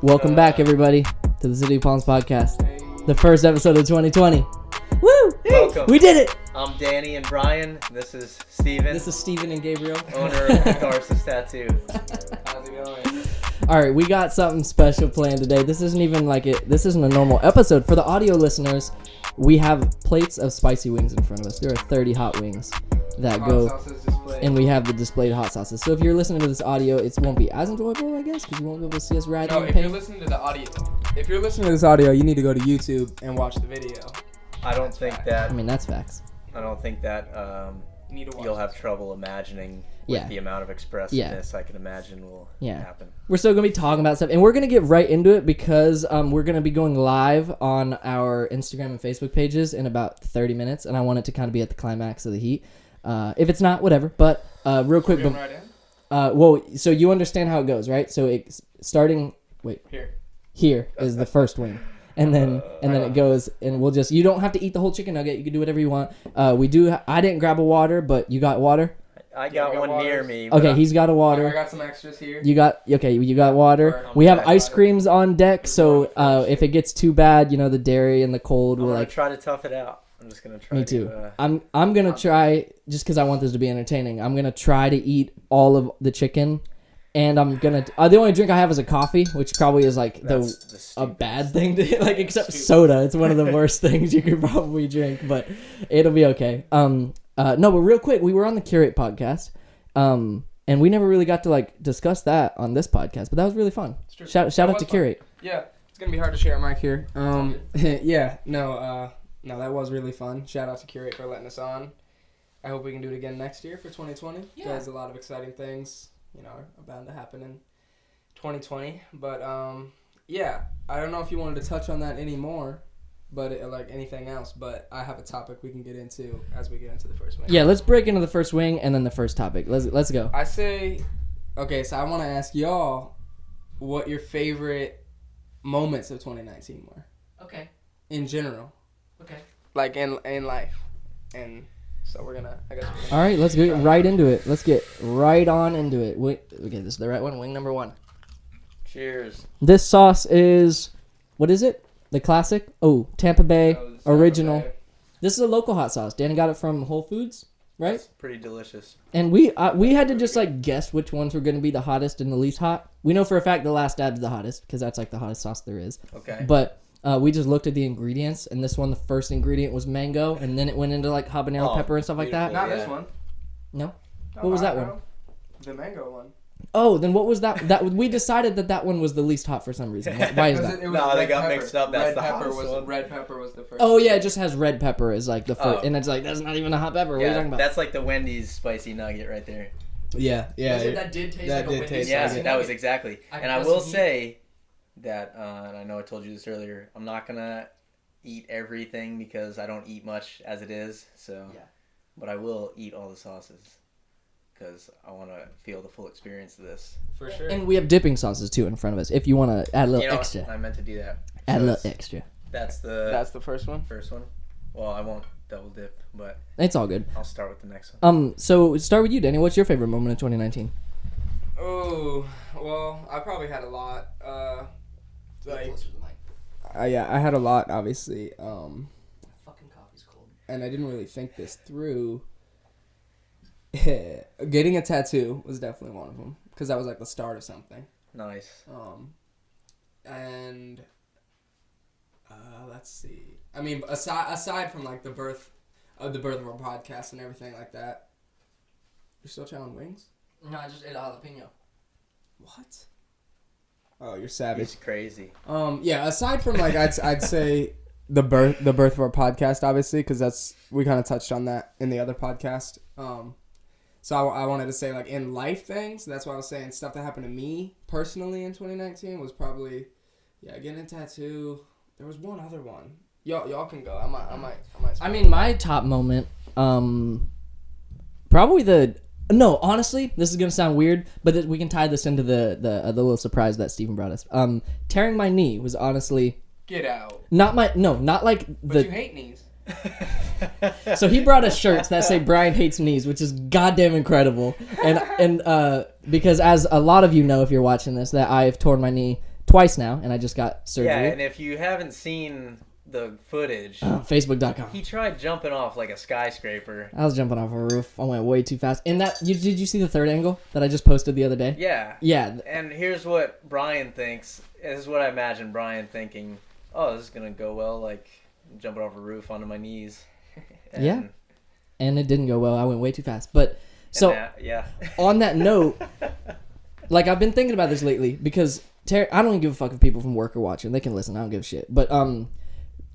Welcome back, everybody, to the City of Palms podcast. The first episode of 2020. Woo! Welcome. We did it! I'm Danny and Brian. This is Steven. This is Steven and Gabriele. Owner of Catharsis Tattoo. How's it going? Alright, we got something special planned today. This isn't even like it. This isn't a normal episode. For the audio listeners, we have plates of spicy wings in front of us. There are 30 hot wings that go, and we have the displayed hot sauces. So if you're listening to this audio, it won't be as enjoyable, I guess, because you won't be able to see us riding in if pain. you're listening to the audio, if you're listening to this audio, you need to go to YouTube and watch the video. I don't think that. I mean, that's facts. I don't think that You need to watch you'll have this. trouble imagining with the amount of expressiveness I can imagine will happen. We're still going to be talking about stuff, and we're going to get right into it because we're going to be going live on our Instagram and Facebook pages in about 30 minutes, and I want it to kind of be at the climax of the heat. If it's not, whatever. But real quick, Right in? well, so you understand how it goes, right? So it's starting. Wait, here is the first wing, and then it goes, and we'll just. You don't have to eat the whole chicken nugget. You can do whatever you want. We do. I didn't grab a water, but you got water. I got one near me. Okay, he's got a water. I got some extras here. You got water. We have ice creams on deck, so if it gets too bad, you know, the dairy and the cold will like try to tough it out. I'm just gonna try. Me too. I'm gonna try, just because I want this to be entertaining. I'm gonna try to eat all of the chicken, and I'm gonna. The only drink I have is a coffee, which probably is like a bad thing to like, except soda. It's one of the worst things you could probably drink, but it'll be okay. No, but real quick, we were on the Curate podcast, and we never really got to like discuss that on this podcast, but that was really fun. Shout out to Curate. Yeah, it's gonna be hard to share a mic here. No, that was really fun. Shout out to Curate for letting us on. I hope we can do it again next year for 2020. Yeah. There's a lot of exciting things, are bound to happen in 2020. But yeah, I don't know if you wanted to touch on that anymore, but like anything else. But I have a topic we can get into as we get into the first wing. Yeah, let's break into the first wing and then the first topic. Let's go. I say, okay, so I want to ask y'all what your favorite moments of 2019 were. Okay. In general. Okay. Like in life. And so we're gonna, I guess. All right, let's get right into it. Let's get right on into it. Wait, okay, this is the right one. Wing number 1. Cheers. This sauce is, what is it? The classic? Oh, Tampa Bay original. Bay. This is a local hot sauce. Danny got it from Whole Foods, right? It's pretty delicious. And we had to just like guess which ones were going to be the hottest and the least hot. We know for a fact the last dab's the hottest because that's like the hottest sauce there is. Okay. But we just looked at the ingredients, and this one, the first ingredient was mango, and then it went into like habanero pepper and stuff like that. Not this one. No? What was that one? The mango one. Oh, then what was that? That we decided that one was the least hot for some reason. Why is that? They got mixed up. That's the hottest one. Red pepper was the first. Oh yeah, it just has red pepper as like the first, and it's like that's not even a hot pepper. What are you talking about? That's like the Wendy's spicy nugget right there. Yeah. That did taste like a Wendy's. Yeah, spicy that nugget. was exactly. And I will say that, and I know I told you this earlier, I'm not gonna eat everything because I don't eat much as it is. So, but I will eat all the sauces because I want to feel the full experience of this. For sure. And we have dipping sauces too in front of us. If you want to add a little extra, I meant to do that. Add a little extra. That's the first one. First one. Well, I won't double dip, but it's all good. I'll start with the next one. So start with you, Danny. What's your favorite moment of 2019? Oh, well, I probably had a lot. I had a lot, obviously. Fucking coffee's cold. And I didn't really think this through. Getting a tattoo was definitely one of them because that was like the start of something. Nice. And let's see. I mean, aside from like the birth of our podcast and everything like that, you're still chowing wings? No, I just ate a jalapeno. What? Oh, you're savage. It's crazy. Yeah. Aside from like, I'd say the birth of our podcast, obviously, because we kind of touched on that in the other podcast. So I wanted to say like in life things. That's why I was saying stuff that happened to me personally in 2019 was probably getting a tattoo. There was one other one. Y'all can go. I might. I mean, my top moment, probably no, honestly, this is gonna sound weird, but we can tie this into the little surprise that Steven brought us. Tearing my knee was honestly. Get out. Not like But you hate knees. So he brought us shirts that say Brian hates knees, which is goddamn incredible. And because as a lot of you know, if you're watching this, that I have torn my knee twice now, and I just got surgery. Yeah, and if you haven't seen the footage, Facebook.com. He tried jumping off like a skyscraper. I was jumping off a roof. I went way too fast. And did you see the third angle that I just posted the other day? Yeah. Yeah. And here's what Brian thinks. This is what I imagine Brian thinking. Oh, this is gonna go well. Like jumping off a roof onto my knees. And it didn't go well. I went way too fast. But so on that note, like I've been thinking about this lately because I don't even give a fuck if people from work are watching. They can listen. I don't give a shit. But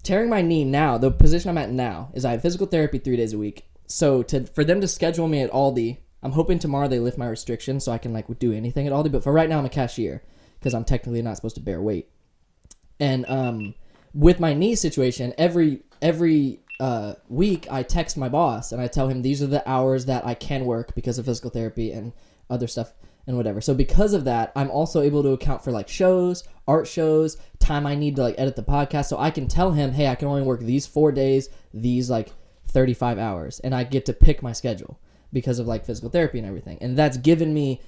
tearing my knee now, the position I'm at now is I have physical therapy 3 days a week. So for them to schedule me at Aldi, I'm hoping tomorrow they lift my restrictions so I can like do anything at Aldi. But for right now, I'm a cashier because I'm technically not supposed to bear weight. And with my knee situation, every week I text my boss and I tell him these are the hours that I can work because of physical therapy and other stuff and whatever. So because of that, I'm also able to account for like shows, art shows, time I need to like edit the podcast. So I can tell him, hey, I can only work these 4 days, these like 35 hours, and I get to pick my schedule because of like physical therapy and everything. And that's given me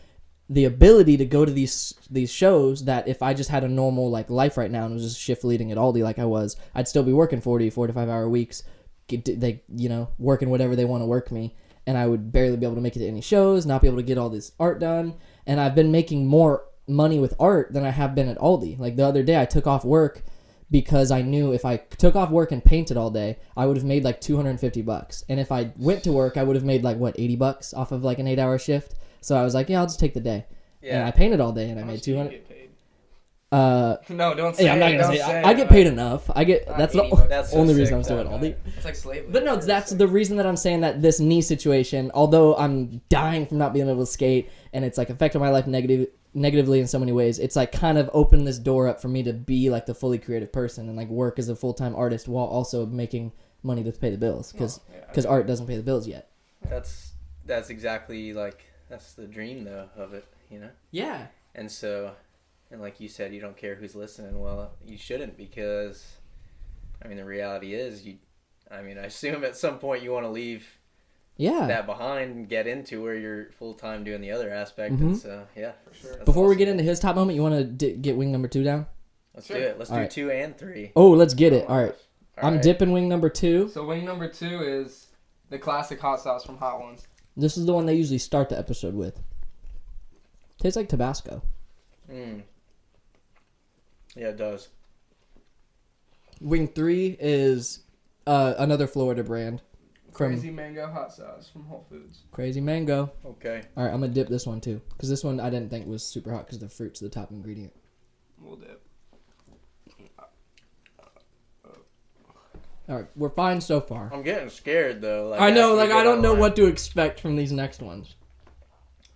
the ability to go to these shows that if I just had a normal like life right now and was just shift leading at Aldi like I was, I'd still be working 45 hour weeks, working whatever they want to work me. And I would barely be able to make it to any shows, not be able to get all this art done. And I've been making more money with art than I have been at Aldi. Like the other day, I took off work because I knew if I took off work and painted all day, I would have made like $250. And if I went to work, I would have made like, $80 off of like an 8-hour shift. So I was like, yeah, I'll just take the day. Yeah. And I painted all day and I made $200. No, don't say. I'm not gonna say. I get paid enough. That's the only reason I'm still at Aldi. It's like slavery. But no, that's the reason that I'm saying that this knee situation, although I'm dying from not being able to skate and it's like affected my life negatively in so many ways, it's like kind of opened this door up for me to be like the fully creative person and like work as a full-time artist while also making money to pay the bills because art doesn't pay the bills yet. That's exactly like that's the dream though of it, you know? Yeah. And so. And like you said, you don't care who's listening. Well, you shouldn't because, I mean, the reality is, I assume at some point you want to leave that behind and get into where you're full-time doing the other aspect. Mm-hmm. And so, yeah, for sure. Before we get into his top moment, you want to get wing number 2 down? Let's do it. Let's do 2 and 3. Oh, let's get it. All right. I'm dipping wing number 2. So wing number 2 is the classic hot sauce from Hot Ones. This is the one they usually start the episode with. Tastes like Tabasco. Yeah, it does. Wing 3 is another Florida brand. Crazy Mango hot sauce from Whole Foods. Crazy Mango. Okay. All right, I'm going to dip this one too. Because this one I didn't think was super hot because the fruit's the top ingredient. We'll dip. All right, we're fine so far. I'm getting scared though. Like, I know, like I don't know what to expect from these next ones.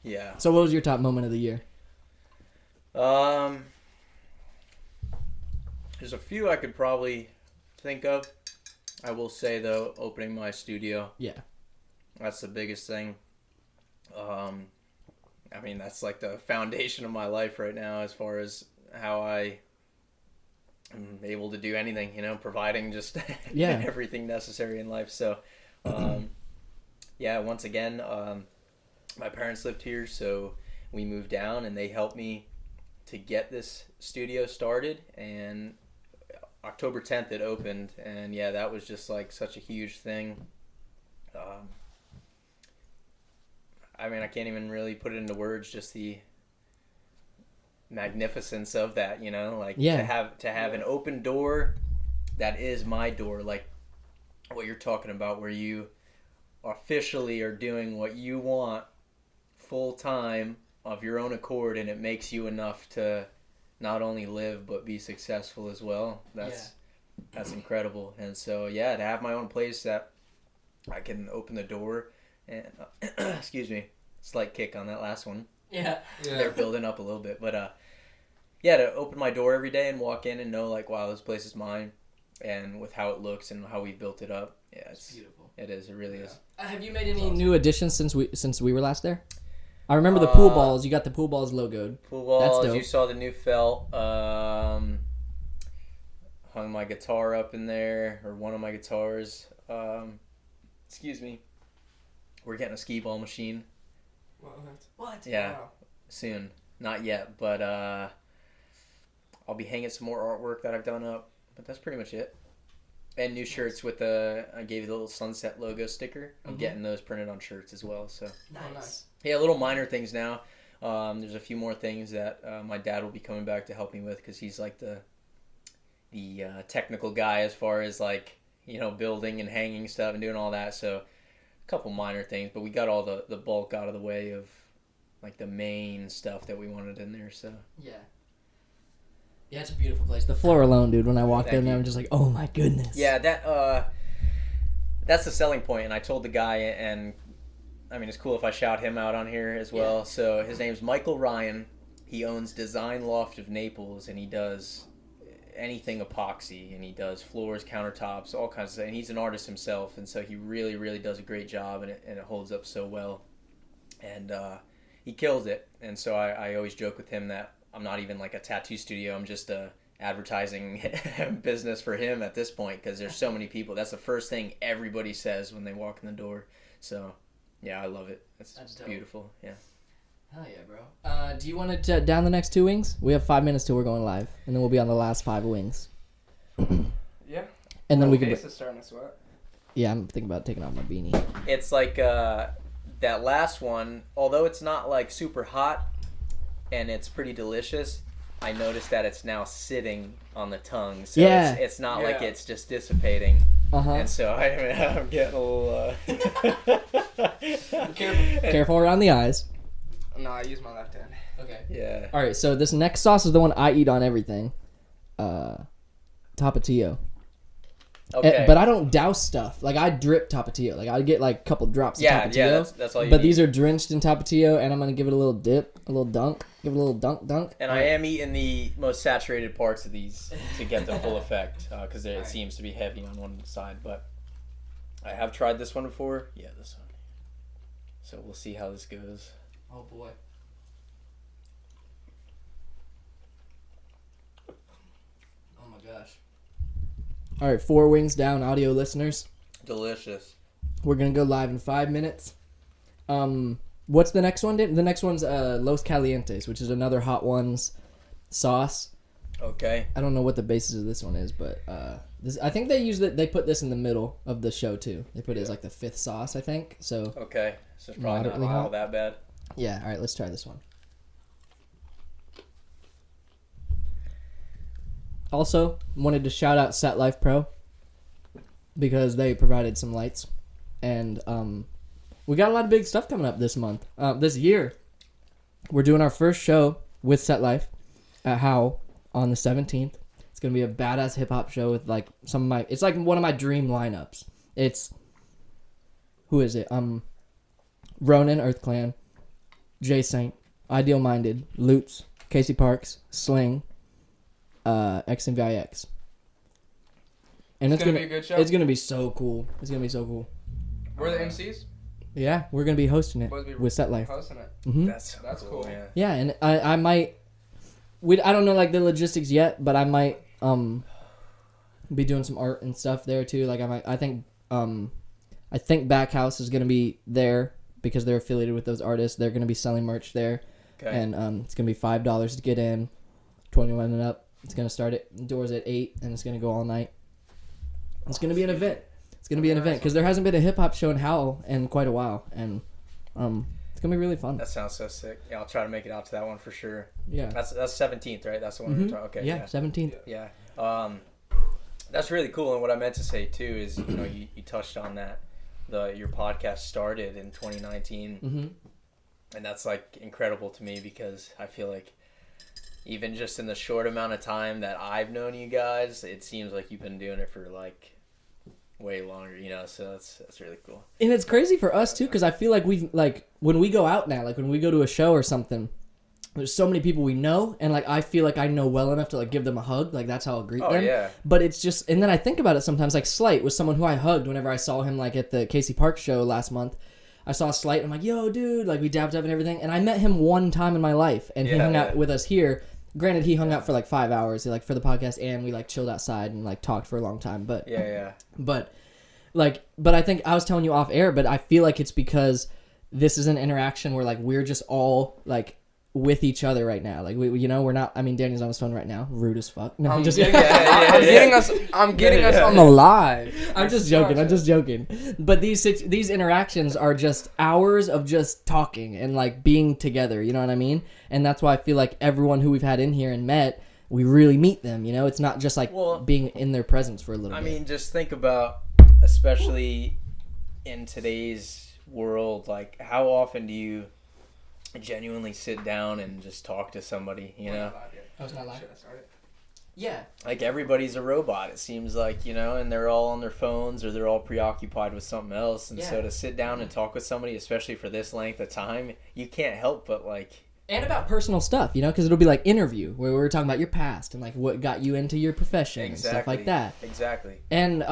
Yeah. So what was your top moment of the year? There's a few I could probably think of. I will say, though, opening my studio. Yeah. That's the biggest thing. That's like the foundation of my life right now as far as how I am able to do anything, providing just everything necessary in life. So, once again, my parents lived here, so we moved down and they helped me to get this studio started, and October 10th it opened, and that was just like such a huge thing. I can't even really put it into words, just the magnificence of that, to have an open door that is my door, like what you're talking about, where you officially are doing what you want full time of your own accord, and it makes you enough to not only live but be successful as well. That's incredible. And so to have my own place that I can open the door and excuse me, slight kick on that last one. They're building up a little bit, but to open my door every day and walk in and know like, wow, this place is mine, and with how it looks and how we built it up, it's beautiful. It is. It really is. Have you made any new additions since we were last there? I remember the pool balls. You got the pool balls logoed. Pool balls. That's dope. You saw the new felt. Hung my guitar up in there, or one of my guitars. Excuse me. We're getting a skee ball machine. What? Yeah, wow. Soon. Not yet, but I'll be hanging some more artwork that I've done up, but that's pretty much it. And new shirts with I gave you the little sunset logo sticker. I'm getting those printed on shirts as well. So Nice. Yeah, little minor things now. There's a few more things that my dad will be coming back to help me with because he's like the technical guy as far as like, you know, building and hanging stuff and doing all that. So a couple minor things, but we got all the bulk out of the way of like the main stuff that we wanted in there. So yeah, it's a beautiful place. The floor alone, dude. When I walked in there, I'm just like, oh my goodness. Yeah, that's the selling point. And I told the guy, and I mean, it's cool if I shout him out on here as well. Yeah. So his name's Michael Ryan. He owns Design Loft of Naples, and he does anything epoxy, and he does floors, countertops, all kinds of stuff. And he's an artist himself, and so he really, really does a great job, and it holds up so well. And he kills it. And so I always joke with him that I'm not even like a tattoo studio. I'm just a advertising business for him at this point because there's so many people. That's the first thing everybody says when they walk in the door. So, yeah, I love it. That's beautiful. Yeah. Hell yeah, bro. Do you want to down the next 2 wings? We have 5 minutes till we're going live, and then we'll be on the last 5 wings. Yeah. And then we can. can. Face is starting to sweat. Yeah, I'm thinking about taking off my beanie. It's like that last one, although it's not like super hot and it's pretty delicious, I noticed that it's now sitting on the tongue. So it's not like it's just dissipating. And so I'm getting a little... Careful around the eyes. No, I use my left hand. Okay. Yeah. All right, so this next sauce is the one I eat on everything. Tapatio. Okay. But I don't douse stuff. Like, I drip Tapatio. Like, I get, like, a couple drops of Tapatio. Yeah, that's all you But need. these are drenched in Tapatio, and I'm going to give it a little dip, a little dunk. Give it a little dunk. And I am eating the most saturated parts of these to get the full effect, because it seems to be heavy on one side. But I have tried this one before. Yeah, this one. So we'll see how this goes. Oh, boy. Oh, my gosh. All right, 4 wings down, audio listeners. Delicious. We're going to go live in 5 minutes. What's the next one? The next one's Los Calientes, which is another Hot Ones sauce. Okay. I don't know what the basis of this one is, but this I think they put this in the middle of the show too. They put it as like the 5th sauce, I think. So okay, so it's probably not all that bad. Yeah. All right, let's try this one. Also, wanted to shout out Set Life Pro because they provided some lights, and we got a lot of big stuff coming up this month. This year, we're doing our first show with Set Life at Howl on the 17th. It's going to be a badass hip-hop show with, like, some of my... It's, like, one of my dream lineups. It's... Who is it? Ronan, Earth Clan, Jay Saint, Ideal Minded, Lutz, Casey Parks, Sling, X and VIX. And it's gonna be a good show. It's going to be so cool. It's going to be so cool. We're the MCs? Yeah, we're going to be hosting it with Set Life. Hosting it. Mm-hmm. That's cool. Yeah. Yeah, and I might... I don't know, like, the logistics yet, but I might be doing some art and stuff there, too. Like, I think Backhouse is going to be there because they're affiliated with those artists. They're going to be selling merch there. Okay. And it's going to be $5 to get in, 21 and up. It's going to start at doors at 8, and it's going to go all night. It's going to be an event. It's going to be an event because there hasn't been a hip-hop show in Howl in quite a while, and it's going to be really fun. That sounds so sick. Yeah, I'll try to make it out to that one for sure. Yeah. That's 17th, right? That's the one we're talking. Okay. Yeah, 17th. Yeah. That's really cool. And what I meant to say too is, you touched on that. Your podcast started in 2019. Mm-hmm. And that's like incredible to me because I feel like even just in the short amount of time that I've known you guys, it seems like you've been doing it for like way longer, so that's really cool. And it's crazy for us too, because I feel like we've, like, when we go out now, like when we go to a show or something, there's so many people we know, and like I feel like I know well enough to like give them a hug, like that's how I'll greet them. Yeah. But it's just, and then I think about it sometimes, like Slight was someone who I hugged whenever I saw him like at the Casey Park show last month. I saw Slight, I'm like, yo dude, like we dabbed up and everything, and I met him one time in my life, and he hung out with us here. Granted, he hung out for like 5 hours, like for the podcast, and we like chilled outside and like talked for a long time. But But I think I was telling you off air, but I feel like it's because this is an interaction where like we're just all like with each other right now. Like we're not. I mean, Danny's on his phone right now, rude as fuck. No, I'm just I'm getting us on the live. I'm just joking. But these interactions are just hours of just talking and like being together. You know what I mean? And that's why I feel like everyone who we've had in here and met, we really meet them. You know, it's not just like being in their presence for a little bit. I mean, just think about, especially in today's world, like how often do you genuinely sit down and just talk to somebody, you know? Oh, it's not live. Yeah. Like everybody's a robot, it seems like, you know, and they're all on their phones or they're all preoccupied with something else. And so to sit down and talk with somebody, especially for this length of time, you can't help but like... And about personal stuff, you know, because it'll be like interview where we're talking about your past and like what got you into your profession and stuff like that. Exactly. And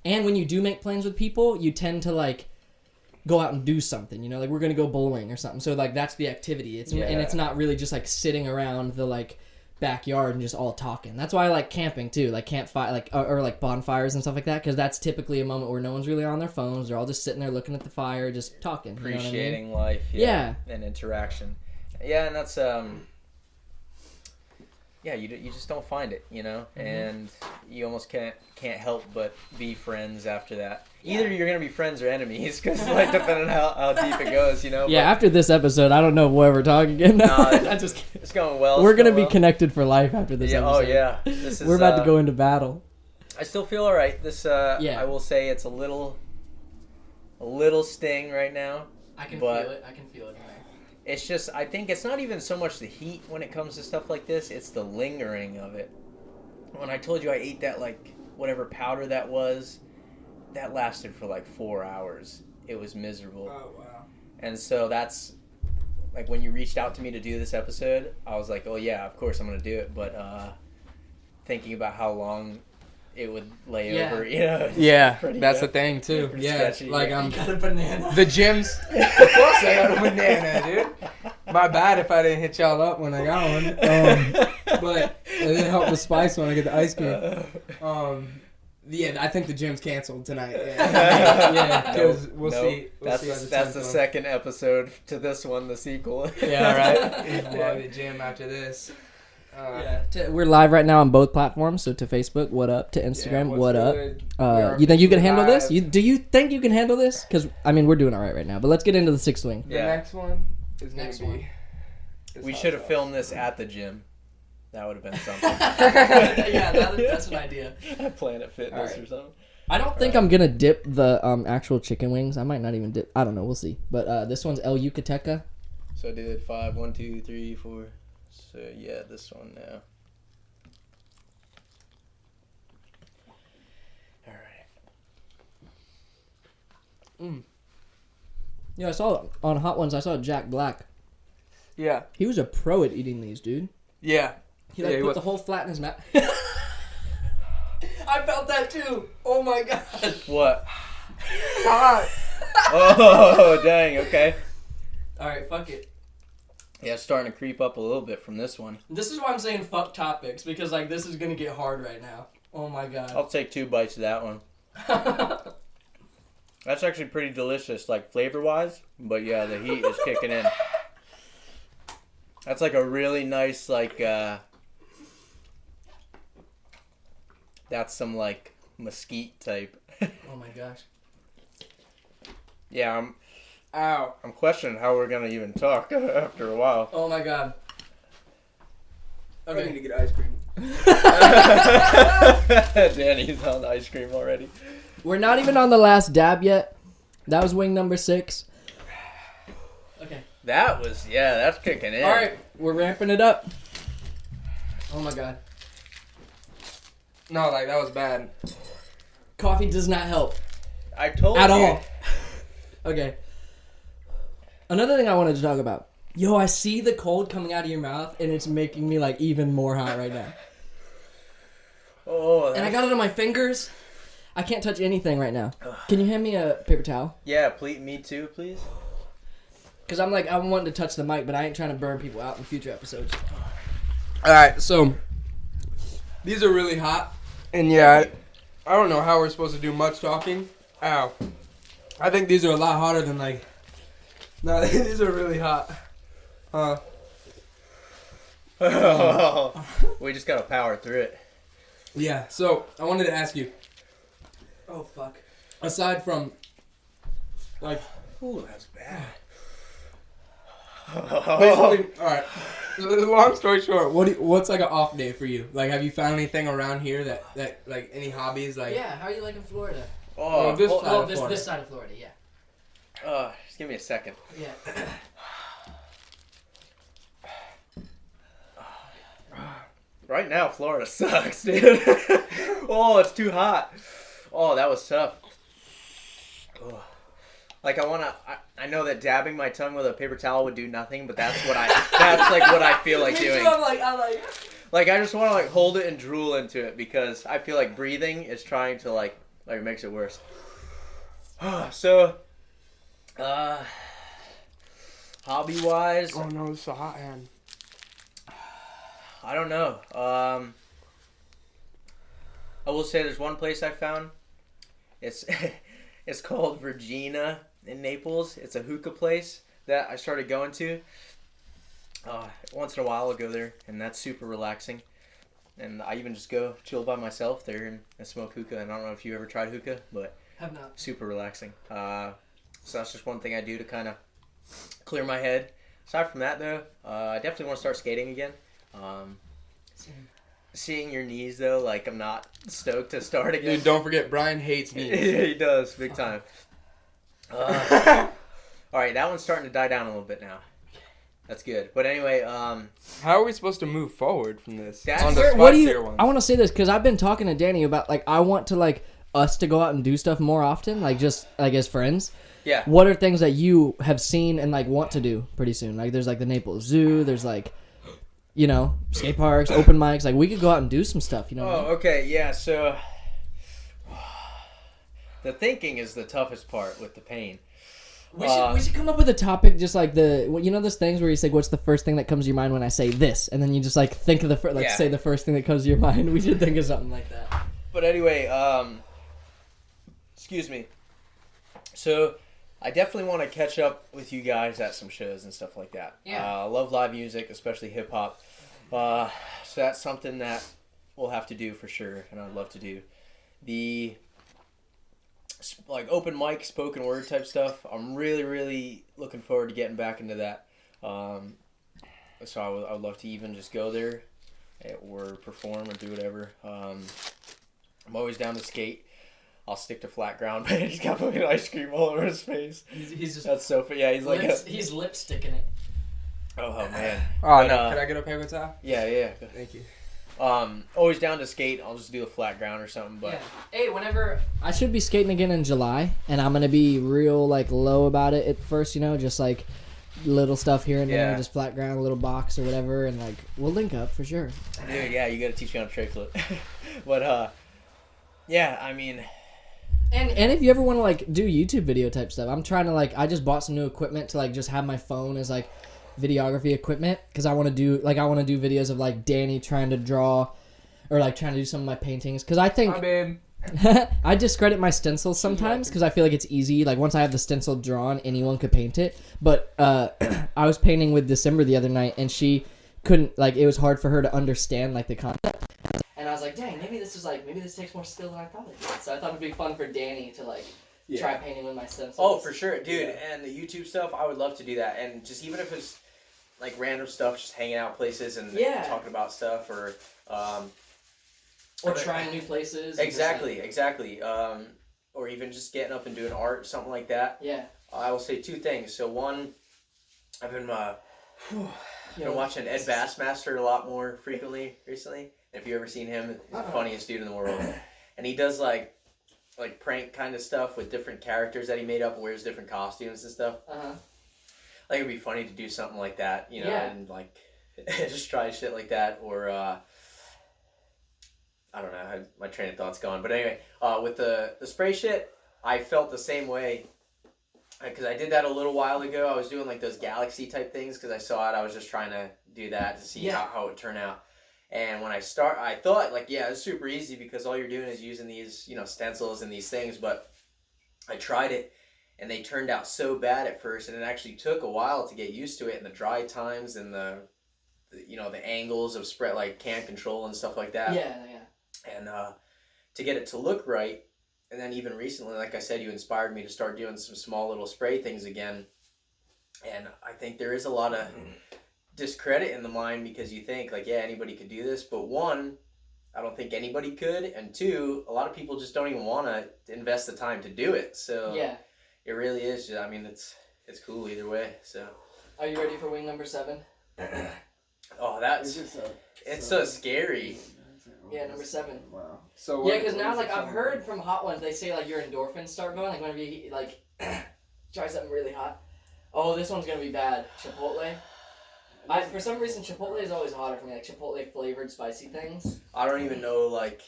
when you do make plans with people, you tend to like go out and do something, you know, like we're gonna go bowling or something. So like that's the activity. And it's not really just like sitting around the like backyard and just all talking. That's why I like camping too, like campfire, like or like bonfires and stuff like that, because that's typically a moment where no one's really on their phones. They're all just sitting there looking at the fire, just talking, appreciating you know what I mean? life, and interaction. Yeah, and that's you just don't find it, you know, and you almost can't help but be friends after that. Either you're gonna be friends or enemies, because like depending on how deep it goes, you know. Yeah, but after this episode, I don't know what we're talking again. No, it's going well. We're gonna be connected for life after this episode. Oh yeah, we're about to go into battle. I still feel all right. I will say it's a little sting right now. I can feel it. It's just, I think it's not even so much the heat when it comes to stuff like this, it's the lingering of it. When I told you I ate that, like, whatever powder that was, that lasted for like 4 hours. It was miserable. Oh, wow. And so that's, like, when you reached out to me to do this episode, I was like, oh yeah, of course I'm going to do it. But thinking about how long it would lay over, you know. Yeah, that's the thing too. Sketchy, like I got a banana. The gyms. Of course I got a banana, dude. My bad if I didn't hit y'all up when I got one. But it didn't help the spice when I get the ice cream. Yeah, I think the gym's canceled tonight. Yeah, because we'll see. That's the second episode to this one, the sequel. Yeah, right. We'll the gym after this. We're live right now on both platforms. So to Facebook, what up? To Instagram, what up? You think you can handle this? Do you think you can handle this? Because I mean, we're doing all right right now. But let's get into the sixth wing. The next one is next one. We should have filmed this at the gym. That would have been something. Yeah, that's an idea. Planet Fitness or something. I don't think I'm gonna dip the actual chicken wings. I might not even dip. I don't know. We'll see. But this one's El Yucateca. So I did 5, 1, 2, 3, 4. So yeah, this one now. All right. Yeah, I saw on Hot Ones. I saw Jack Black. Yeah. He was a pro at eating these, dude. Yeah. He put the whole flat in his mouth. I felt that too. Oh my god. What? Oh dang. Okay. All right, fuck it. Yeah, it's starting to creep up a little bit from this one. This is why I'm saying fuck topics, because like this is gonna get hard right now. Oh my god. I'll take 2 bites of that one. That's actually pretty delicious, like flavor wise. But yeah, the heat is kicking in. That's like a really nice like. That's some like mesquite type. Oh my gosh. Yeah, I'm questioning how we're gonna even talk after a while. Oh my god. Okay. I need to get ice cream. Danny's on ice cream already. We're not even on the last dab yet. That was wing number 6. Okay. That's kicking in. Alright, we're ramping it up. Oh my god. No, like that was bad. Coffee does not help. I told you. At all. Okay. Another thing I wanted to talk about. Yo, I see the cold coming out of your mouth, and it's making me like even more hot right now. Oh. And I got it on my fingers. I can't touch anything right now. Can you hand me a paper towel? Yeah, please. Me too, please. Because I'm wanting to touch the mic, but I ain't trying to burn people out in future episodes. All right, so these are really hot, and yeah, I don't know how we're supposed to do much talking. Ow. I think these are a lot hotter than like. No, these are really hot. We just gotta power through it. Yeah. So I wanted to ask you. Oh fuck. Aside from, like, Ooh, that's bad. basically, all right. Long story short, what's like an off day for you? Like, have you found anything around here that like any hobbies like? Yeah. How are you liking Florida? This Side of Florida. Yeah. Just give me a second. Yeah. Right now, Florida sucks, dude. Oh, it's too hot. Oh, that was tough. Oh. Like I know that dabbing my tongue with a paper towel would do nothing, but that's like what I feel like doing. Like I just want to like hold it and drool into it because I feel like breathing is trying to like makes it worse. So, hobby wise. Oh no, it's so hot, man. I don't know. I will say there's one place I found. It's it's called Virginia in Naples. It's a hookah place that I started going to. Once in a while I'll go there, and that's super relaxing. And I even just go chill by myself there and smoke hookah. And I don't know if you ever tried hookah, but have not. Super relaxing. So that's just one thing I do to kind of clear my head. Aside from that, though, I definitely want to start skating again. Seeing your knees, though, like, I'm not stoked to start again. Dude, don't forget, Brian hates knees. He does, big time. All right, that one's starting to die down a little bit now. That's good. But anyway, how are we supposed to move forward from this? What do you? I want to say this because I've been talking to Danny about like I want to like us to go out and do stuff more often, like just like as friends. Yeah. What are things that you have seen and like want to do pretty soon? Like there's like the Naples Zoo. There's like, you know, skate parks, open mics. Like we could go out and do some stuff. You know. Oh, okay, yeah. So the thinking is the toughest part with the pain. We should come up with a topic, just like those things where you say, "What's the first thing that comes to your mind when I say this?" And then you just like think of the say the first thing that comes to your mind. We should think of something like that. But anyway, excuse me. So I definitely want to catch up with you guys at some shows and stuff like that. Yeah. I love live music, especially hip hop. So that's something that we'll have to do for sure, and I'd love to do. The like open mic, spoken word type stuff. I'm really, really looking forward to getting back into that. So I would love to even just go there or perform or do whatever. I'm always down to skate. I'll stick to flat ground, but he's got fucking ice cream all over his face. He's just that's so funny. Yeah, he's like he's lipsticking it. Oh man. Oh no! Can I get a paper towel? Yeah. Thank you. Always down to skate. I'll just do a flat ground or something. But hey, whenever I should be skating again in July, and I'm gonna be real like low about it at first. You know, just like little stuff here and there, just flat ground, a little box or whatever, and like we'll link up for sure. Dude, yeah, you gotta teach me how to tray flip. But yeah, I mean. And if you ever want to like do YouTube video type stuff, I'm trying to like I just bought some new equipment to like just have my phone as like videography equipment because I want to do videos of like Danny trying to draw or like trying to do some of my paintings because I think I discredit my stencils sometimes because I feel like it's easy. Like once I have the stencil drawn, anyone could paint it. But I was painting with December the other night and she couldn't like it was hard for her to understand like the concept. And I was like, dang, maybe this takes more skill than I thought it did. So I thought it'd be fun for Danny to like try painting with my stencils. Oh, for sure, dude. Yeah. And the YouTube stuff, I would love to do that. And just even if it's like random stuff, just hanging out places and talking about stuff or trying new places. Exactly. Or even just getting up and doing art, something like that. Yeah. I will say two things. So one, I've been watching Ed Bassmaster a lot more frequently recently. If you've ever seen him, he's the funniest dude in the world. And he does like prank kind of stuff with different characters that he made up and wears different costumes and stuff. Like it'd be funny to do something like that, you know, and like just try shit like that. Or I don't know, my train of thought's gone. But anyway, with the spray shit, I felt the same way. Because I did that a little while ago. I was doing like those galaxy type things because I saw it. I was just trying to do that to see how it would turn out. And when I thought like, it's super easy because all you're doing is using these, stencils and these things. But I tried it and they turned out so bad at first. And it actually took a while to get used to it and the dry times and the the angles of spread, like can control and stuff like that. Yeah. And to get it to look right, and then even recently, like I said, you inspired me to start doing some small little spray things again. And I think there is a lot of discredit in the mind because you think like, yeah, anybody could do this, but one, I don't think anybody could, and two, a lot of people just don't even want to invest the time to do it. So Yeah. It really is. I mean, it's cool either way. So. Are you ready for wing number 7? Oh, it's so scary. Yeah, number 7. Wow. So yeah, because now like I've heard from hot ones, they say like your endorphins start going like whenever you like try something really hot. Oh, this one's gonna be bad. Chipotle. For some reason, Chipotle is always hotter for me. Like Chipotle flavored spicy things. I don't even know like.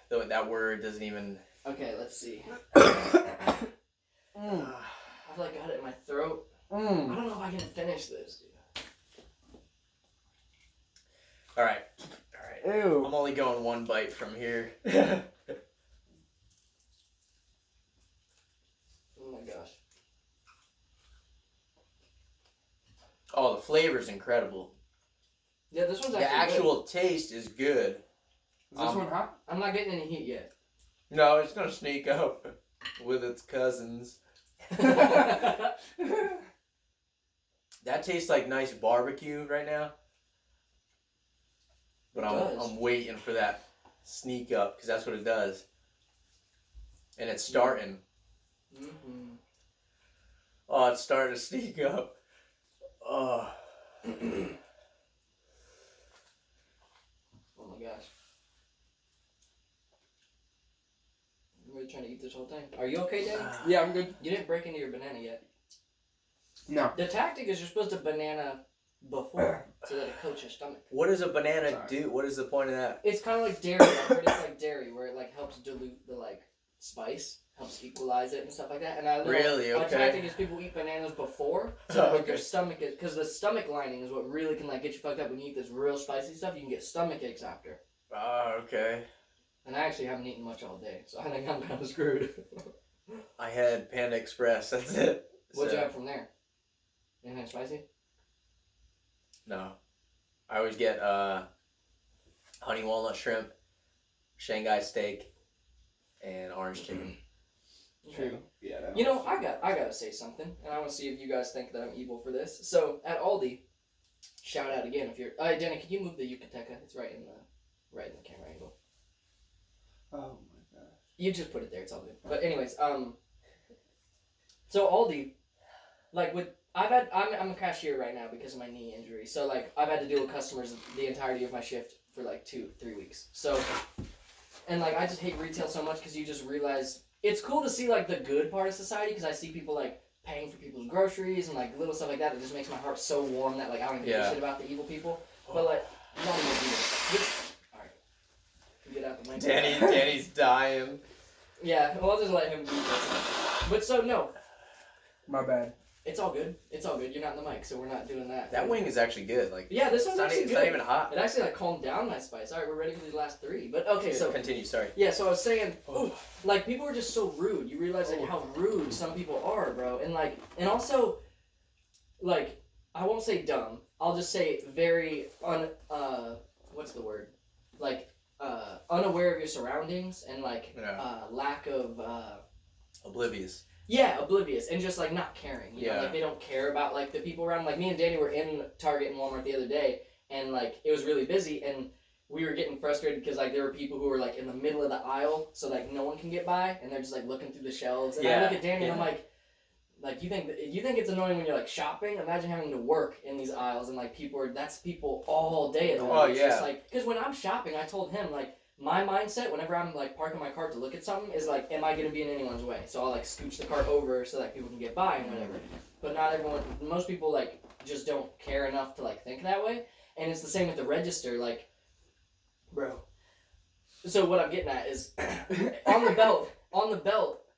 That word doesn't even. Okay, let's see. I feel like I got it in my throat. I don't know if I can finish this, dude. All right. Ew. I'm only going one bite from here. Oh my gosh. Oh, the flavor's incredible. Yeah, this one's The actual taste is good. Is this one hot? I'm not getting any heat yet. No, it's gonna sneak up with its cousins. That tastes like nice barbecue right now. But I'm waiting for that sneak up because that's what it does. And it's starting. Mm-hmm. Oh, it's starting to sneak up. Oh. Oh my gosh. I'm really trying to eat this whole thing. Are you okay, Danny? Yeah, I'm good. You didn't break into your banana yet. No. The tactic is you're supposed to banana before so that it coats your stomach. What does a banana do? What is the point of that? It's kind of like dairy. I've heard it's like dairy where it like helps dilute the like spice, helps equalize it and stuff like that. And I Really? Okay. A tactic is people eat bananas before so that like, their stomach is, because the stomach lining is what really can like get you fucked up when you eat this real spicy stuff. You can get stomach aches after. Oh, okay. And I actually haven't eaten much all day, so I think I'm kind of screwed. I had Panda Express. That's it. What'd you have from there? Anything spicy? No. I always get honey walnut shrimp, Shanghai steak, and orange chicken. True. Yeah. You know, I gotta say something, and I want to see if you guys think that I'm evil for this. So at Aldi, shout out again if you're. Danny, can you move the Yucateca? It's right in the camera angle. Oh my gosh. You just put it there. It's all good. But anyways, so Aldi, like I'm a cashier right now because of my knee injury. So like I've had to deal with customers the entirety of my shift for like 2-3 weeks. So, and like I just hate retail so much because you just realize it's cool to see like the good part of society because I see people like paying for people's groceries and like little stuff like that. It just makes my heart so warm that like I don't even give a shit about the evil people. But like not even evil. All right, get out the window. Danny's dying. Yeah, well, I'll just let him do this. But so no. My bad. It's all good. It's all good. You're not in the mic, so we're not doing that. That wing is actually good. Like yeah, this one's actually good. It's not even hot. It actually like calmed down my spice. All right, we're ready for the last 3. But okay, so continue. Sorry. Yeah, so I was saying, like people are just so rude. You realize like how rude some people are, bro, and also, like I won't say dumb. I'll just say very what's the word? Like unaware of your surroundings and like lack of oblivious. Yeah, oblivious and just like not caring. You know, like they don't care about like the people around. Like me and Danny were in Target and Walmart the other day, and like it was really busy, and we were getting frustrated because like there were people who were like in the middle of the aisle, so like no one can get by, and they're just like looking through the shelves. And I look at Danny and I'm like you think it's annoying when you're like shopping? Imagine having to work in these aisles and like that's people all day at home. Oh it's just like because when I'm shopping, I told him like. My mindset, whenever I'm like parking my cart to look at something, is like, am I gonna be in anyone's way? So I'll like scooch the cart over so that people can get by and whatever. But not everyone. Most people like just don't care enough to like think that way. And it's the same with the register, like, bro. So what I'm getting at is on the belt.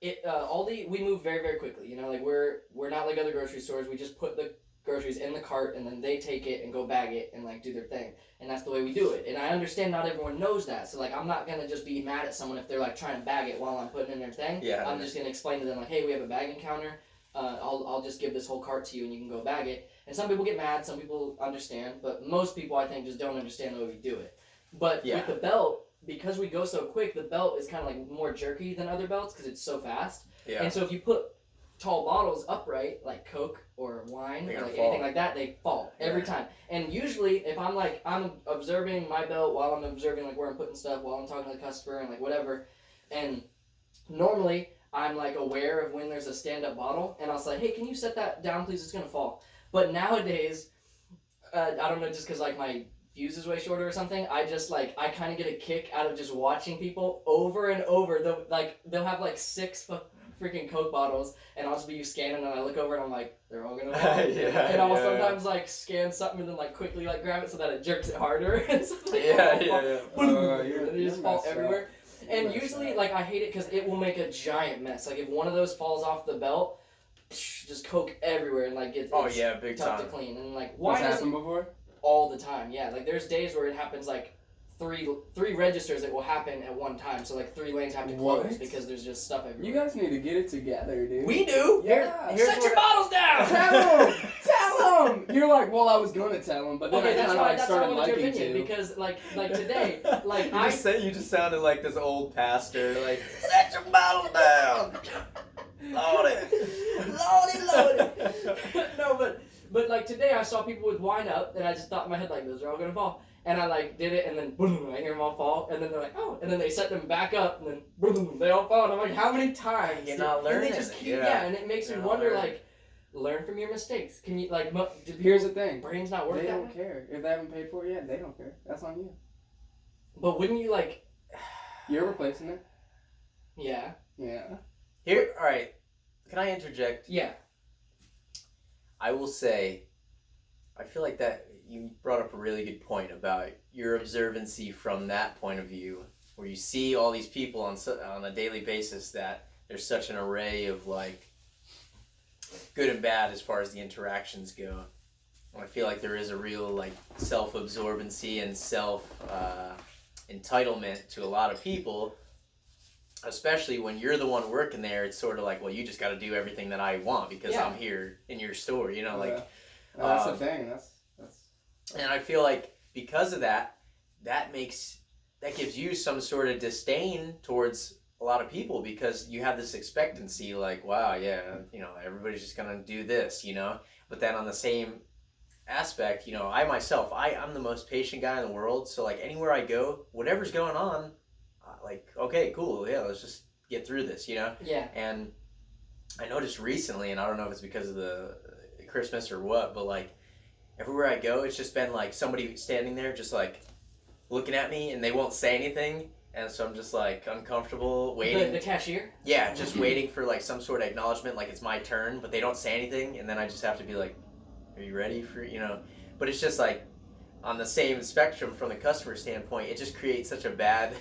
Aldi, we move very very quickly. You know, like we're not like other grocery stores. We just put the groceries in the cart and then they take it and go bag it and like do their thing. And that's the way we do it. And I understand not everyone knows that. So like I'm not gonna just be mad at someone if they're like trying to bag it while I'm putting in their thing. Yeah. I'm just gonna explain to them like, hey, we have a bagging counter. I'll just give this whole cart to you and you can go bag it. And some people get mad, some people understand, but most people I think just don't understand the way we do it. But with the belt, because we go so quick, the belt is kind of like more jerky than other belts because it's so fast. Yeah. And so if you put tall bottles upright, like Coke or wine or like anything like that, they fall every time. And usually, if I'm observing my belt while I'm observing like where I'm putting stuff, while I'm talking to the customer and like whatever, and normally I'm like aware of when there's a stand-up bottle, and I'll say, hey, can you set that down, please? It's gonna fall. But nowadays, I don't know, just because like my fuse is way shorter or something, I kind of get a kick out of just watching people over and over. They'll have like 6 freaking Coke bottles, and I'll just be scanning, and I look over and I'm like, they're all gonna fall. And I'll sometimes like scan something and then like quickly like grab it so that it jerks it harder. And so, like, and they just fall everywhere. And usually like I hate it because it will make a giant mess. Like if one of those falls off the belt, just Coke everywhere and like it's big tough time to clean. And like why has happened before? All the time, yeah. Like there's days where it happens like three registers it will happen at one time. So like 3 lanes have to close because there's just stuff everywhere. You guys need to get it together, dude. We do. Yeah. Set your bottles down. Tell them. You're like, well, I was gonna tell them, but then I kind of like started liking to. Because like today, like you just sounded like this old pastor, like set your bottles down. Load it. No, but like today I saw people with wine up, and I just thought in my head like those are all gonna fall. And I like did it, and then boom, I hear them all fall, and then they're like, oh, and then they set them back up, and then boom, they all fall. And I'm like, how many times? You're not learning. And they just keep, and it makes me wonder, like, learn from your mistakes. Can you like? Here's the thing, brains not work. They don't care if they haven't paid for it yet. They don't care. That's on you. But wouldn't you like? You're replacing it. Yeah. Yeah. Here, all right. Can I interject? Yeah. I will say, I feel like that you brought up a really good point about your observancy from that point of view, where you see all these people on a daily basis that there's such an array of like good and bad as far as the interactions go. And I feel like there is a real like self-absorbency and entitlement to a lot of people, especially when you're the one working there. It's sort of like, well, you just got to do everything that I want because I'm here in your store, you know, like. Well, that's the thing. That's. And I feel like because of that gives you some sort of disdain towards a lot of people because you have this expectancy, like, wow, yeah, you know, everybody's just gonna do this, you know. But then on the same aspect, you know, I'm the most patient guy in the world. So like anywhere I go, whatever's going on, like, okay, cool, yeah, let's just get through this, you know. Yeah. And I noticed recently, and I don't know if it's because of the Christmas or what, but like everywhere I go, it's just been like somebody standing there just like looking at me and they won't say anything. And so I'm just like uncomfortable waiting. The cashier? Yeah, just waiting for like some sort of acknowledgement, like it's my turn, but they don't say anything. And then I just have to be like, are you ready for, you know? But it's just like on the same spectrum from the customer standpoint, it just creates such a bad,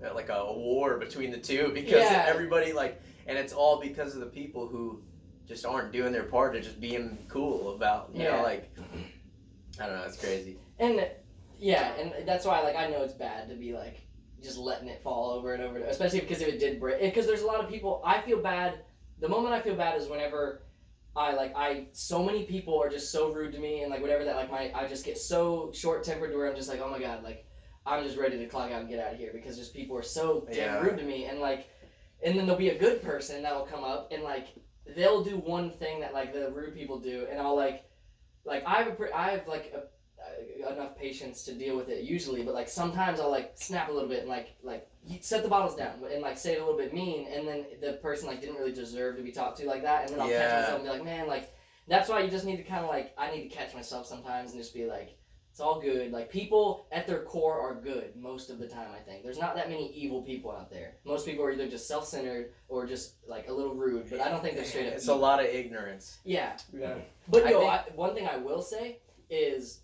like a war between the two because everybody like, and it's all because of the people who just aren't doing their part to just being cool about, you know, like, I don't know, it's crazy. And that's why, like, I know it's bad to be, like, just letting it fall over and over, especially because if it did break, because there's a lot of people, I feel bad, the moment I feel bad is whenever so many people are just so rude to me and, like, whatever, that, like, I just get so short-tempered to where I'm just like, oh my god, like, I'm just ready to clock out and get out of here because just people are so damn rude to me, and, like, and then there'll be a good person that'll come up and, like, they'll do one thing that like the rude people do, and I'll like I have like enough patience to deal with it usually, but like sometimes I'll like snap a little bit and like you set the bottles down and like say it a little bit mean, and then the person like didn't really deserve to be talked to like that, and then I'll catch myself and be like, man, like that's why you just need to kind of like I need to catch myself sometimes and just be like, it's all good. Like people at their core are good most of the time. I think there's not that many evil people out there. Most people are either just self-centered or just like a little rude. But I don't think they're straight up. It's evil. A lot of ignorance. Yeah. But one thing I will say is,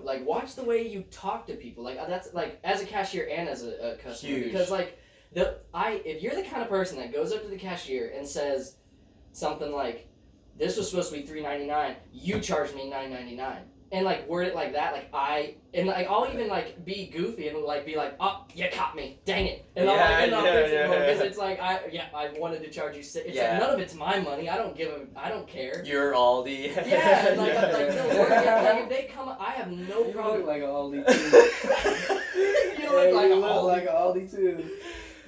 like watch the way you talk to people. Like that's like as a cashier and as a customer. Huge. Because like if you're the kind of person that goes up to the cashier and says something like, "This was supposed to be $3.99. You charged me $9.99." and like word it like that, like I'll even like be goofy and like be like, oh, you caught me, dang it, and I'll fix it more because it's like I wanted to charge you. It's like none of it's my money. I don't care. You're Aldi. Yeah, like if they come, I have no problem. You look like Aldi too. You look like Aldi too.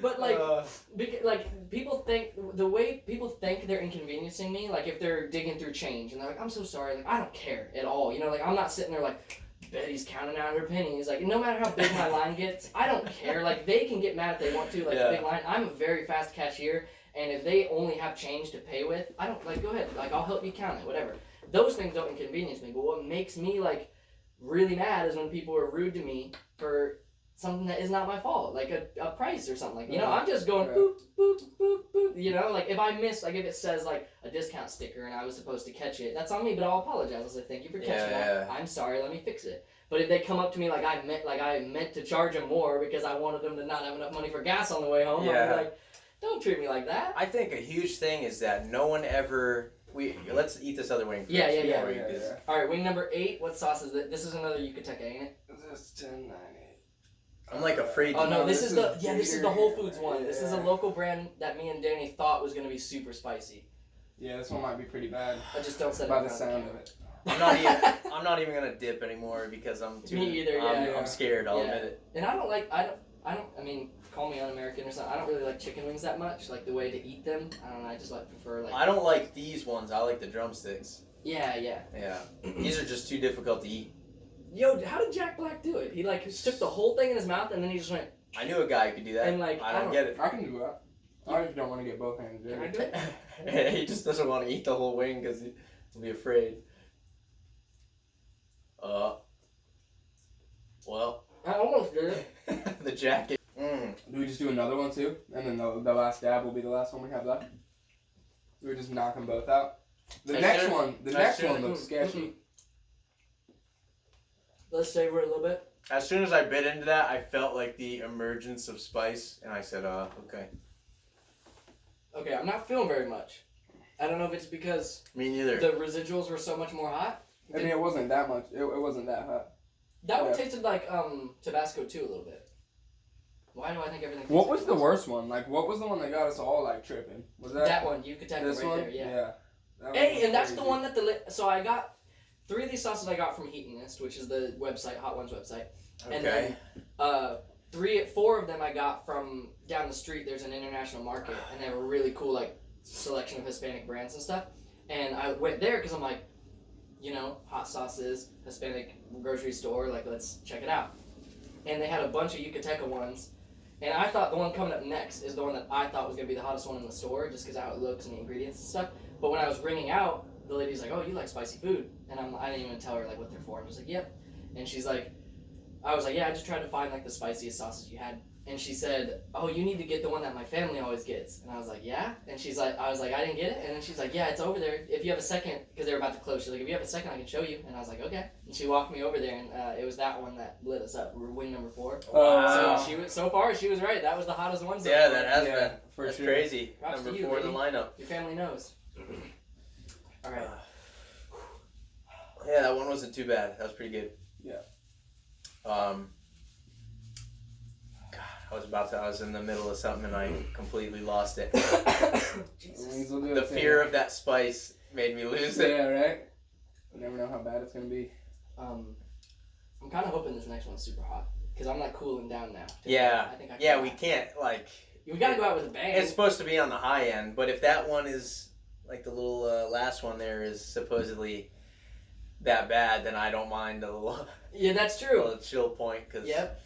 But like people think the way people think they're inconveniencing me, like if they're digging through change and they're like, I'm so sorry, like I don't care at all, you know, like I'm not sitting there like Betty's counting out her pennies, like no matter how big my line gets, I don't care. Like they can get mad if they want to, like a big line. I'm a very fast cashier, and if they only have change to pay with, I don't like go ahead, like I'll help you count it, whatever. Those things don't inconvenience me, but what makes me like really mad is when people are rude to me for something that is not my fault, like a price or something. Like, you know, I'm just going boop, boop, boop, boop. You know, like if I miss, like if it says like a discount sticker and I was supposed to catch it, that's on me, but I'll apologize. I'll say, thank you for catching it. I'm sorry, let me fix it. But if they come up to me like I meant to charge them more because I wanted them to not have enough money for gas on the way home, I'll be like, don't treat me like that. I think a huge thing is that no one ever... Let's eat this other wing first. Yeah. All right, wing number 8. What sauce is it? This is another Yucateca, ain't it? This is 10, 9, 8. I'm like afraid. Oh no, this is the Whole Foods one. This is a local brand that me and Danny thought was gonna be super spicy. Yeah, this one might be pretty bad. I just don't set it by the sound of it. I'm not even gonna dip anymore because I'm too. Me either. I'm scared. I'll admit it. And I mean, call me un-American or something. I don't really like chicken wings that much. Like the way to eat them. I don't know. I just prefer like. I don't like these ones. I like the drumsticks. Yeah. Yeah. These are just too difficult to eat. Yo, how did Jack Black do it? He like took the whole thing in his mouth and then he just went. I knew a guy who could do that. And like I don't get it. I can do that. I just don't want to get both hands dirty. Can I do it? He just doesn't want to eat the whole wing because he'll be afraid. Well. I almost did it. The jacket. Do we just do another one too? And then the last dab will be the last one we have left? Do we just knock them both out? The next one looks sketchy. Let's savor it a little bit. As soon as I bit into that, I felt like the emergence of spice, and I said, okay. Okay, I'm not feeling very much. I don't know if it's because me neither. The residuals were so much more hot. I mean, it wasn't that much. It wasn't that hot. That one tasted like Tabasco too a little bit. Why do I think everything? What was the worst one? Like, what was the one that got us all like tripping? Was that one? You could take this it right one? there. Yeah. Hey, and that's the one that so I got 3 of these sauces I got from Heatonist, which is the website, Hot Ones website. Okay. And then 4 of them I got from down the street. There's an international market, and they have a really cool like selection of Hispanic brands and stuff. And I went there because I'm like, you know, hot sauces, Hispanic grocery store, like let's check it out. And they had a bunch of Yucateca ones, and I thought the one coming up next is the one that I thought was gonna be the hottest one in the store, just because how it looks and the ingredients and stuff. But when I was ringing out, the lady's like, "Oh, you like spicy food?" And I didn't even tell her like what they're for. I'm just like, "Yep." And she's like, I was like, "Yeah, I just tried to find like the spiciest sauces you had." And she said, "Oh, you need to get the one that my family always gets." And I was like, "Yeah?" And she's like, I was like, "I didn't get it." And then she's like, "Yeah, it's over there. If you have a second," because they were about to close. She's like, "If you have a second, I can show you." And I was like, "Okay." And she walked me over there, and it was that one that lit us up. We were wing number 4. Wow. So far she was right. That was the hottest one. Yeah, that has been. For That's sure. crazy. Props Number to you, 4 in the lady. lineup. Your family knows. All right. Yeah, that one wasn't too bad. That was pretty good. Yeah. I was in the middle of something and I completely lost it. Jesus. Will do The it, fear of that spice made me lose it. Yeah, right? You never know how bad it's going to be. I'm kind of hoping this next one's super hot because I'm like cooling down now. Yeah. I think I Yeah, we can't like. We gotta go out with a bang. It's supposed to be on the high end, but if that one is like the little last one there is supposedly that bad, then I don't mind a little. Yeah, that's true. A chill point, cause. Yep.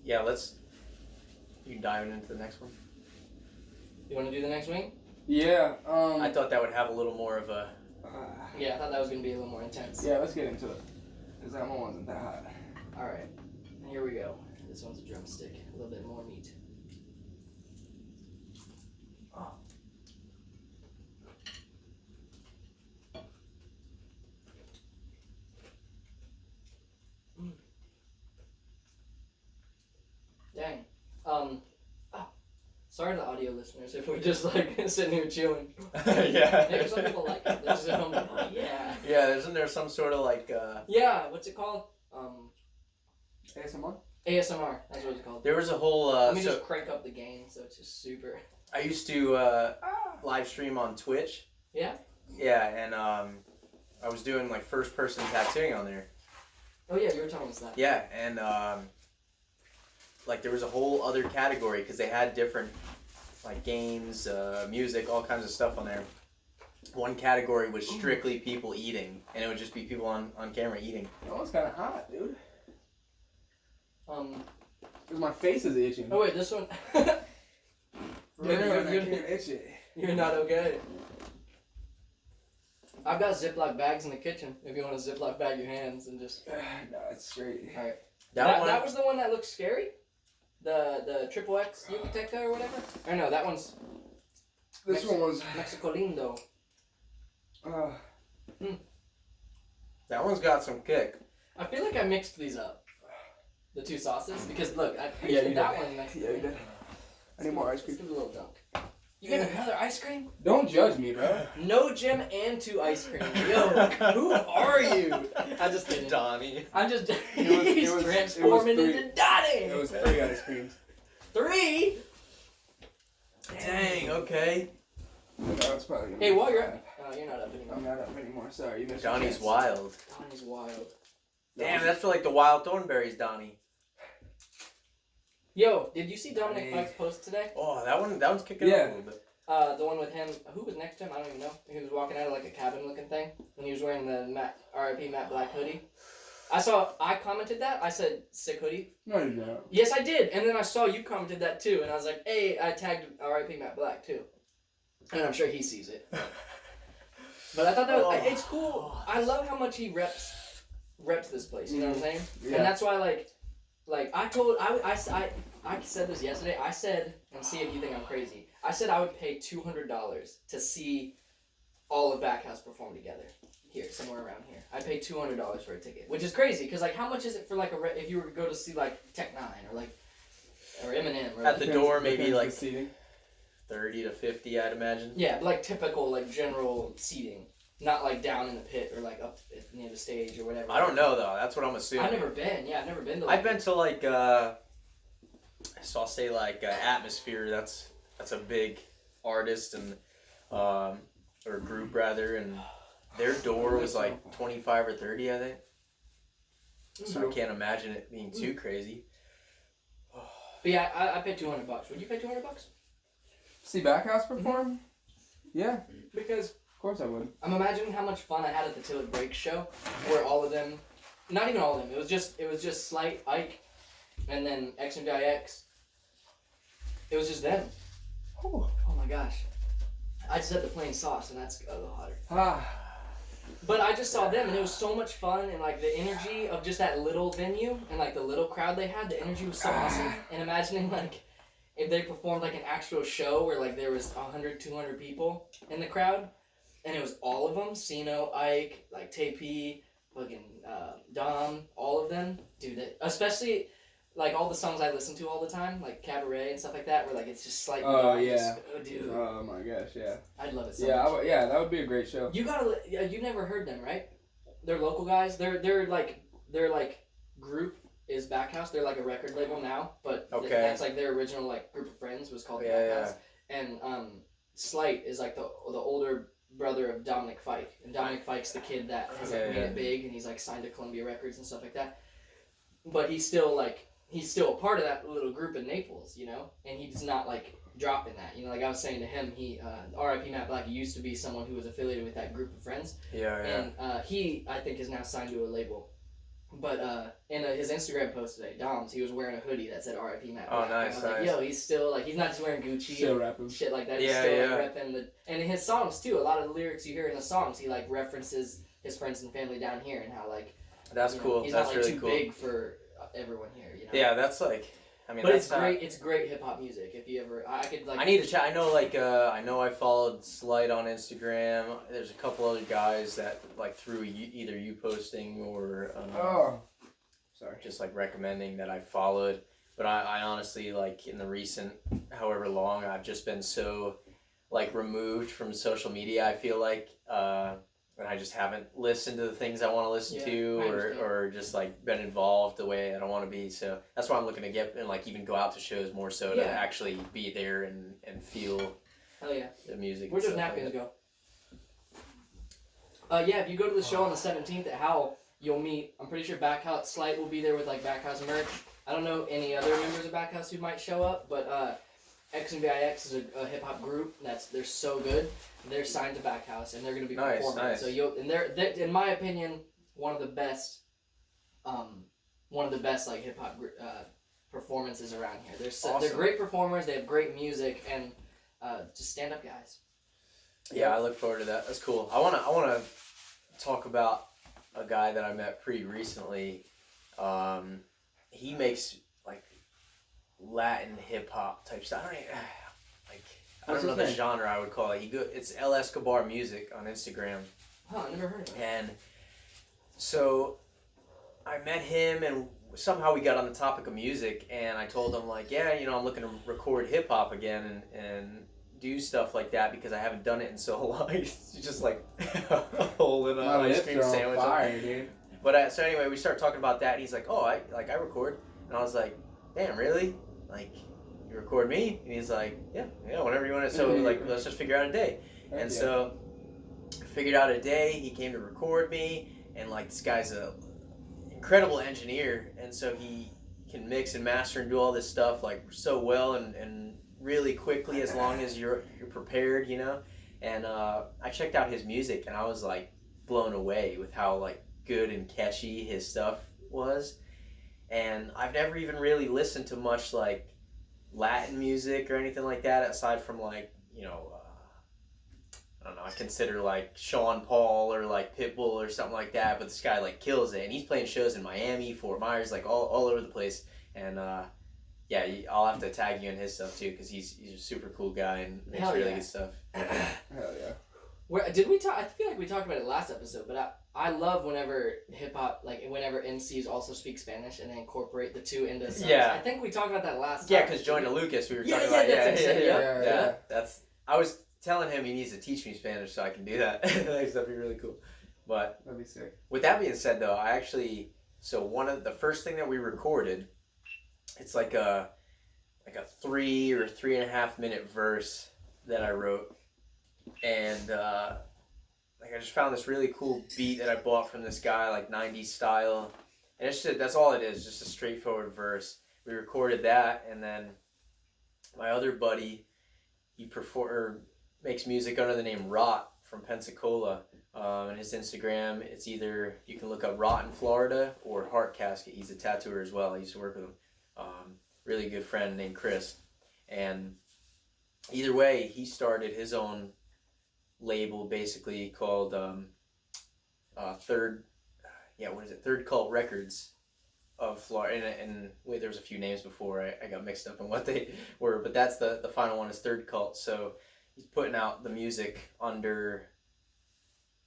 Yeah, let's. You diving into the next one? You want to do the next wing? Yeah. I thought that would have a little more of a. Yeah, I thought that was gonna be a little more intense. Yeah, let's get into it. Because that one wasn't that hot. All right, here we go. This one's a drumstick. A little bit more meat. Oh. Dang. Sorry to the audio listeners. listeners if we just like sitting here chilling. Yeah. Maybe some people like it. They're just at home like, oh, yeah. Yeah, isn't there some sort of like... Yeah, what's it called? ASMR? ASMR, that's what it's called. There was a whole... Let me just crank up the gain so it's just super... I used to live stream on Twitch. Yeah? Yeah, and I was doing like first person tattooing on there. Oh yeah, you were telling us that. Yeah, and like there was a whole other category because they had different like games, music, all kinds of stuff on there. One category was strictly people eating, and it would just be people on camera eating. That one's kind of hot, dude. Because my face is itching. Oh wait, this one... You're not okay. I've got Ziploc bags in the kitchen if you want to Ziploc bag your hands and just... No, it's straight. Alright. That was the one that looked scary? The Triple X Yucateca or whatever? Or no, that one's... This one was... Mexico Lindo. That one's got some kick. I feel like I mixed these up. The two sauces. Because look, I Yeah, you that did. one Mexico. Yeah, you did. I need more ice cream. Let's give it a little dunk. You get another ice cream? Don't judge me, bro. No gym and 2 ice cream. Yo, who are you? I just kidding. Donnie. I'm just It was transforming 3. into Donnie. It was 3 ice creams. 3? Dang, okay. No, it's probably gonna Hey, be while you're 5. up, you're not up anymore. I'm not up anymore. Sorry, you missed your Donnie's chance. wild. Donnie's wild. Damn, that's for like the wild thornberries, Donnie. Yo, did you see Dominic Fike's post today? Oh, that one's kicking up a little bit. The one with him. Who was next to him? I don't even know. He was walking out of like a cabin looking thing, and he was wearing the R.I.P. Matt Black hoodie. I commented that. I said, sick hoodie. No, you don't. Yes, I did. And then I saw you commented that too, and I was like, hey, I tagged R.I.P. Matt Black too. And I'm sure he sees it. But I thought that was, it's cool. I love how much he reps this place. You know what I'm saying? Yeah. And that's why I said this yesterday. I said, and see if you think I'm crazy. I said I would pay $200 to see all of Backhouse perform together here, somewhere around here. I'd pay $200 for a ticket, which is crazy because like how much is it for like if you were to go to see like Tech Nine or Eminem or At the door, maybe Depends like the seating. 30 to 50, I'd imagine. yeah, like typical like general seating, not like down in the pit or like up near the stage or whatever. I don't know though. That's what I'm assuming. I've never been. Yeah, I've never been to. I've been to like so I'll say like Atmosphere. That's a big artist and or group rather, and their door was like 25 or 30, I think. So I can't imagine it being too crazy. But yeah, I paid $200. Would you pay $200? See Backhouse perform? Yeah, Because of course I would. I'm imagining how much fun I had at the Till It Breaks show, where all of them, not even all of them, it was just Slight, Ike, and then XMVIX. It was just them. Oh my gosh. I just had the plain sauce, and that's a little hotter. Ah. But I just saw them, and it was so much fun, and like the energy of just that little venue, and like the little crowd they had, the energy was so awesome. And imagining like if they performed like an actual show where like there was 100, 200 people in the crowd, and it was all of them, Sino, Ike, like Tay fucking Dom, all of them, dude. Especially like all the songs I listen to all the time, like Cabaret and stuff like that, where like it's just slightly. Oh yeah. Dude. Oh my gosh, yeah. I'd love it so Yeah, much. that would be a great show. You gotta. You've never heard them, right? They're local guys. They're like group is Backhouse. They're like a record label now, but that's like their original like group of friends was called Backhouse. Yeah. And Slight is like the older brother of Dominic Fike, and Dominic Fike's the kid that has like made it big, and he's like signed to Columbia Records and stuff like that. But he's still a part of that little group in Naples, you know, and he's not like dropping that, you know. Like I was saying to him, he R.I.P. Matt Black used to be someone who was affiliated with that group of friends. And he I think is now signed to a label. But in his Instagram post today, Dom's, he was wearing a hoodie that said R.I.P. Matt Black. Oh, nice, and I was like, yo, he's still like he's not just wearing Gucci Still rapping. shit like that. He's still like repping and in his songs too. A lot of the lyrics you hear in the songs, he like references his friends and family down here and how like that's cool. He's that's not like really too cool. big for everyone here, you know. Yeah, that's like. I mean, but that's it's great. It's great hip hop music. If you ever, I could like. I need to chat. I know, like, I know I followed Slight on Instagram. There's a couple other guys that like through either you posting or Sorry. just like recommending that I followed. But I honestly, like, in the recent however long, I've just been so, like, removed from social media, I feel like, and I just haven't listened to the things I want to listen to, or just, like, been involved the way I don't want to be. So that's why I'm looking to get, and, like, even go out to shows more so to actually be there and feel the music. Where does napkins go? If you go to the show on the 17th at Howl, you'll meet, I'm pretty sure Backhouse Slight will be there with, like, Backhouse merch. I don't know any other members of Backhouse who might show up, but X and VIX is a hip hop group they're so good. They're signed to Backhouse and they're going to be performing. Nice. So they're in my opinion one of the best like hip hop performances around here. They're great performers. They have great music and just stand up guys. Yeah, I look forward to that. That's cool. I wanna talk about a guy that I met pretty recently. He makes like Latin hip hop type stuff. I don't know the genre I would call it. It's El Escobar Music on Instagram. Huh, I never heard of it. And so I met him, and somehow we got on the topic of music, and I told him, like, I'm looking to record hip hop again and do stuff like that because I haven't done it in so long. It's just like a hole in an ice cream sandwich. Fire, dude. But so anyway, we started talking about that, and he's like, "Oh, I record," and I was like, "Damn, really? Like, you record me?" And he's like, "Yeah, whenever you want it." So like, let's just figure out a day. And so, figured out a day. He came to record me, and like this guy's a incredible engineer, and so he can mix and master and do all this stuff like so well and really quickly as long as you're prepared, And I checked out his music, and I was like blown away with how like good and catchy his stuff was. And I've never even really listened to much like Latin music or anything like that aside from like I don't know, I consider like Sean Paul or like Pitbull or something like that, but this guy like kills it, and he's playing shows in Miami, Fort Myers, like all over the place. And I'll have to tag you in his stuff too, because he's a super cool guy and makes really good stuff. Hell yeah. Where did we talk? I feel like we talked about it last episode, but I love whenever hip hop, like whenever MCs also speak Spanish and they incorporate the two into songs. Yeah. I think we talked about that last time. Yeah, because Joyner Lucas, we were talking about. I was telling him he needs to teach me Spanish so I can do that. That'd be really cool. But that'd be sick. With that being said, though, one of the first thing that we recorded, it's like a 3 or 3.5 minute verse that I wrote, and I just found this really cool beat that I bought from this guy, like 90s style, and that's all it is, just a straightforward verse. We recorded that, and then my other buddy, he makes music under the name Rot from Pensacola, and his Instagram, it's either, you can look up Rot in Florida or Heart Casket. He's a tattooer as well. I used to work with him. Really good friend named Chris, and either way, he started his own label basically called Third Cult Records of Florida, and there was a few names before I got mixed up on what they were, but that's the final one is Third Cult. So he's putting out the music under,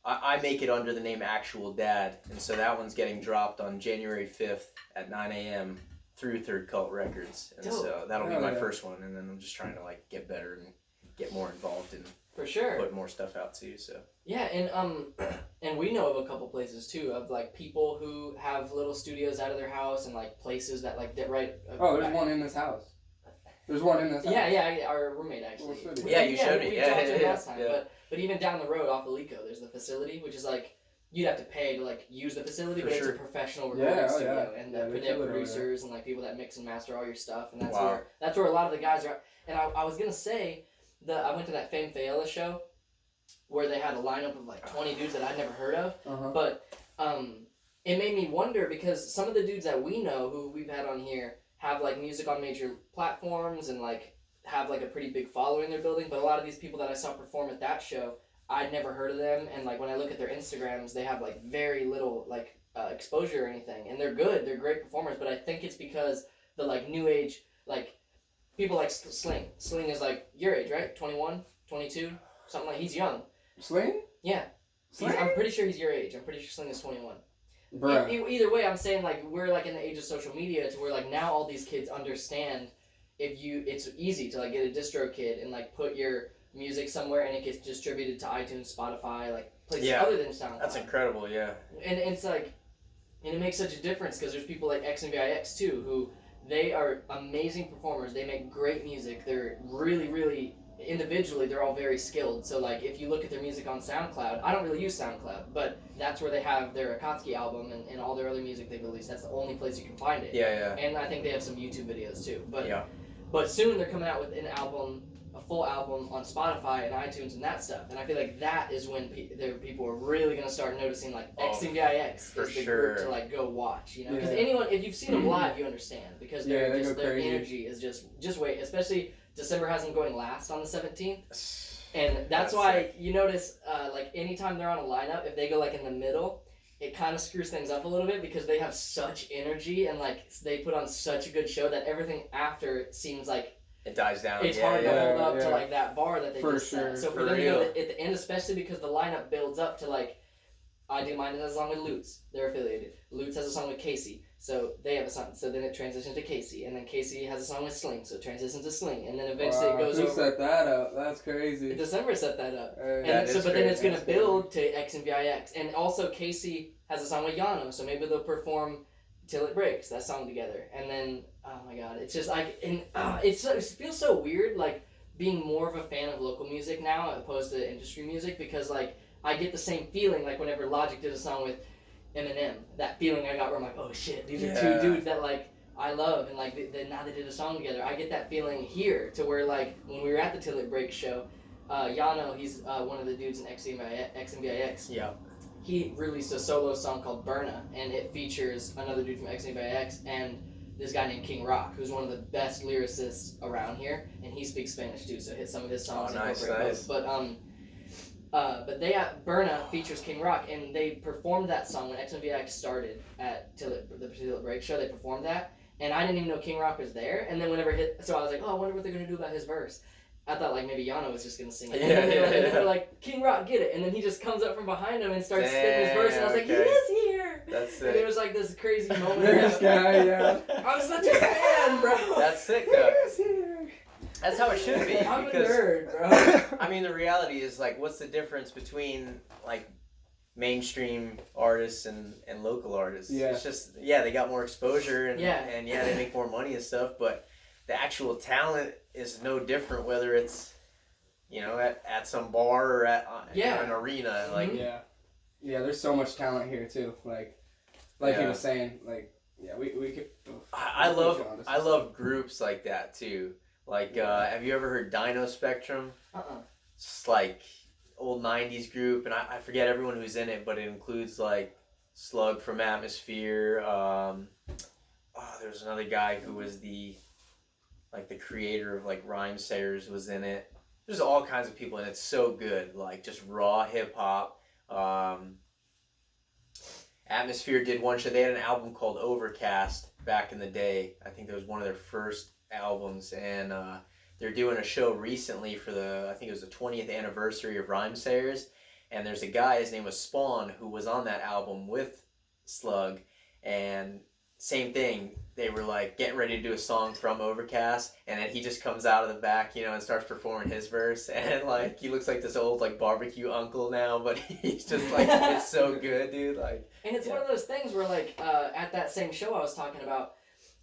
I make it under the name Actual Dad, and so that one's getting dropped on January 5th at 9 a.m. through Third Cult Records, and so that'll be my first one, and then I'm just trying to like get better and get more involved and for sure put more stuff out too. So and we know of a couple places too of like people who have little studios out of their house and like places that like there's one in this house. There's one in this house. Yeah, our roommate actually. You showed me. We talked to him last time, but even down the road off of Lico, there's the facility, which is like you'd have to pay to like use the facility, but it's a professional recording studio, and they have producers and like people that mix and master all your stuff, and that's where a lot of the guys are. And I was gonna say I went to that Fame Fayella show where they had a lineup of like 20 dudes that I'd never heard of, but it made me wonder because some of the dudes that we know who we've had on here have like music on major platforms and like have like a pretty big following they're building, but a lot of these people that I saw perform at that show, I'd never heard of them, and like when I look at their Instagrams, they have like very little like exposure or anything, and they're good, they're great performers, but I think it's because the like new age, like people like Sling is like your age, right? 21, 22, something like, he's young. Sling? Yeah. I'm pretty sure he's your age. I'm pretty sure Sling is 21. Either way, I'm saying like we're like in the age of social media to where like now all these kids understand it's easy to like get a distro kit and like put your music somewhere and it gets distributed to iTunes, Spotify, like places other than SoundCloud. That's incredible, yeah. And it's like, and it makes such a difference because there's people like XMVIX too who they are amazing performers. They make great music. They're really, really individually, they're all very skilled. So like if you look at their music on SoundCloud, I don't really use SoundCloud, but that's where they have their Akatsuki album and all their other music they've released. That's the only place you can find it. Yeah. And I think they have some YouTube videos too. But soon they're coming out with a full album on Spotify and iTunes and that stuff. And I feel like that is when people are really going to start noticing like XMVIX is the group to like go watch, you know? Because anyone, if you've seen them live, you understand because their energy is just wait, especially December has them going last on the 17th. And that's why you notice like anytime they're on a lineup, if they go like in the middle, it kind of screws things up a little bit because they have such energy and like they put on such a good show that everything after seems like it dies down. It's hard to hold up to like that bar that they just set. So for them to go at the end, especially because the lineup builds up to like, I Do Mine has a song with Lutz. They're affiliated. Lutz has a song with Casey. So they have a song. So then it transitions to Casey. And then Casey has a song with Sling. So it transitions to Sling. And then eventually it goes over. Who set that up? That's crazy. December set that up. Then it's going to build to XMVIX. And also Casey has a song with Yano. So maybe they'll perform Till It Breaks, that song together. And then, oh my god, it's just like, and it feels so weird, like, being more of a fan of local music now as opposed to industry music because, like, I get the same feeling, like, whenever Logic did a song with Eminem, that feeling I got where I'm like, oh shit, these are two dudes that, like, I love, and, like, now they did a song together. I get that feeling here to where, like, when we were at the Till It Breaks show, Yano, he's one of the dudes in XMVIX. Yeah. He released a solo song called Burna, and it features another dude from XMVIX and this guy named King Rock, who's one of the best lyricists around here, and he speaks Spanish too, so hit some of his songs. Oh, nice. But Burna features King Rock, and they performed that song when XMVX started at the Till It Break show. They performed that, and I didn't even know King Rock was there. And then whenever so I was like, oh, I wonder what they're gonna do about his verse. I thought like maybe Yano was just gonna sing it. And then they're like, King Rock, get it, and then he just comes up from behind him and starts spitting his verse, and I was like, he is here. That's sick. And it was like this crazy moment. This guy, yeah. I'm such a fan, bro. That's sick, though. He is here. That's how it should be. I'm a nerd, bro. I mean, the reality is like, what's the difference between like mainstream artists and local artists? Yeah. It's just they got more exposure and they make more money and stuff, but the actual talent is no different whether it's at some bar or at an arena. Like there's so much talent here too. Like he was saying, like we could. I love groups like that too. Like have you ever heard Dino Spectrum? It's like old 90s group, and I forget everyone who's in it, but it includes like Slug from Atmosphere. There's another guy who was the creator of like Rhymesayers was in it. There's all kinds of people, and it's so good, like just raw hip hop. Atmosphere did one show. They had an album called Overcast back in the day. I think that was one of their first albums, and they're doing a show recently for I think it was the 20th anniversary of Rhymesayers, and there's a guy, his name was Spawn, who was on that album with Slug, and same thing. They were like getting ready to do a song from Overcast, and then he just comes out of the back, and starts performing his verse, and like he looks like this old like barbecue uncle now, but he's just like it's so good, dude. Like, and it's one of those things where like at that same show I was talking about,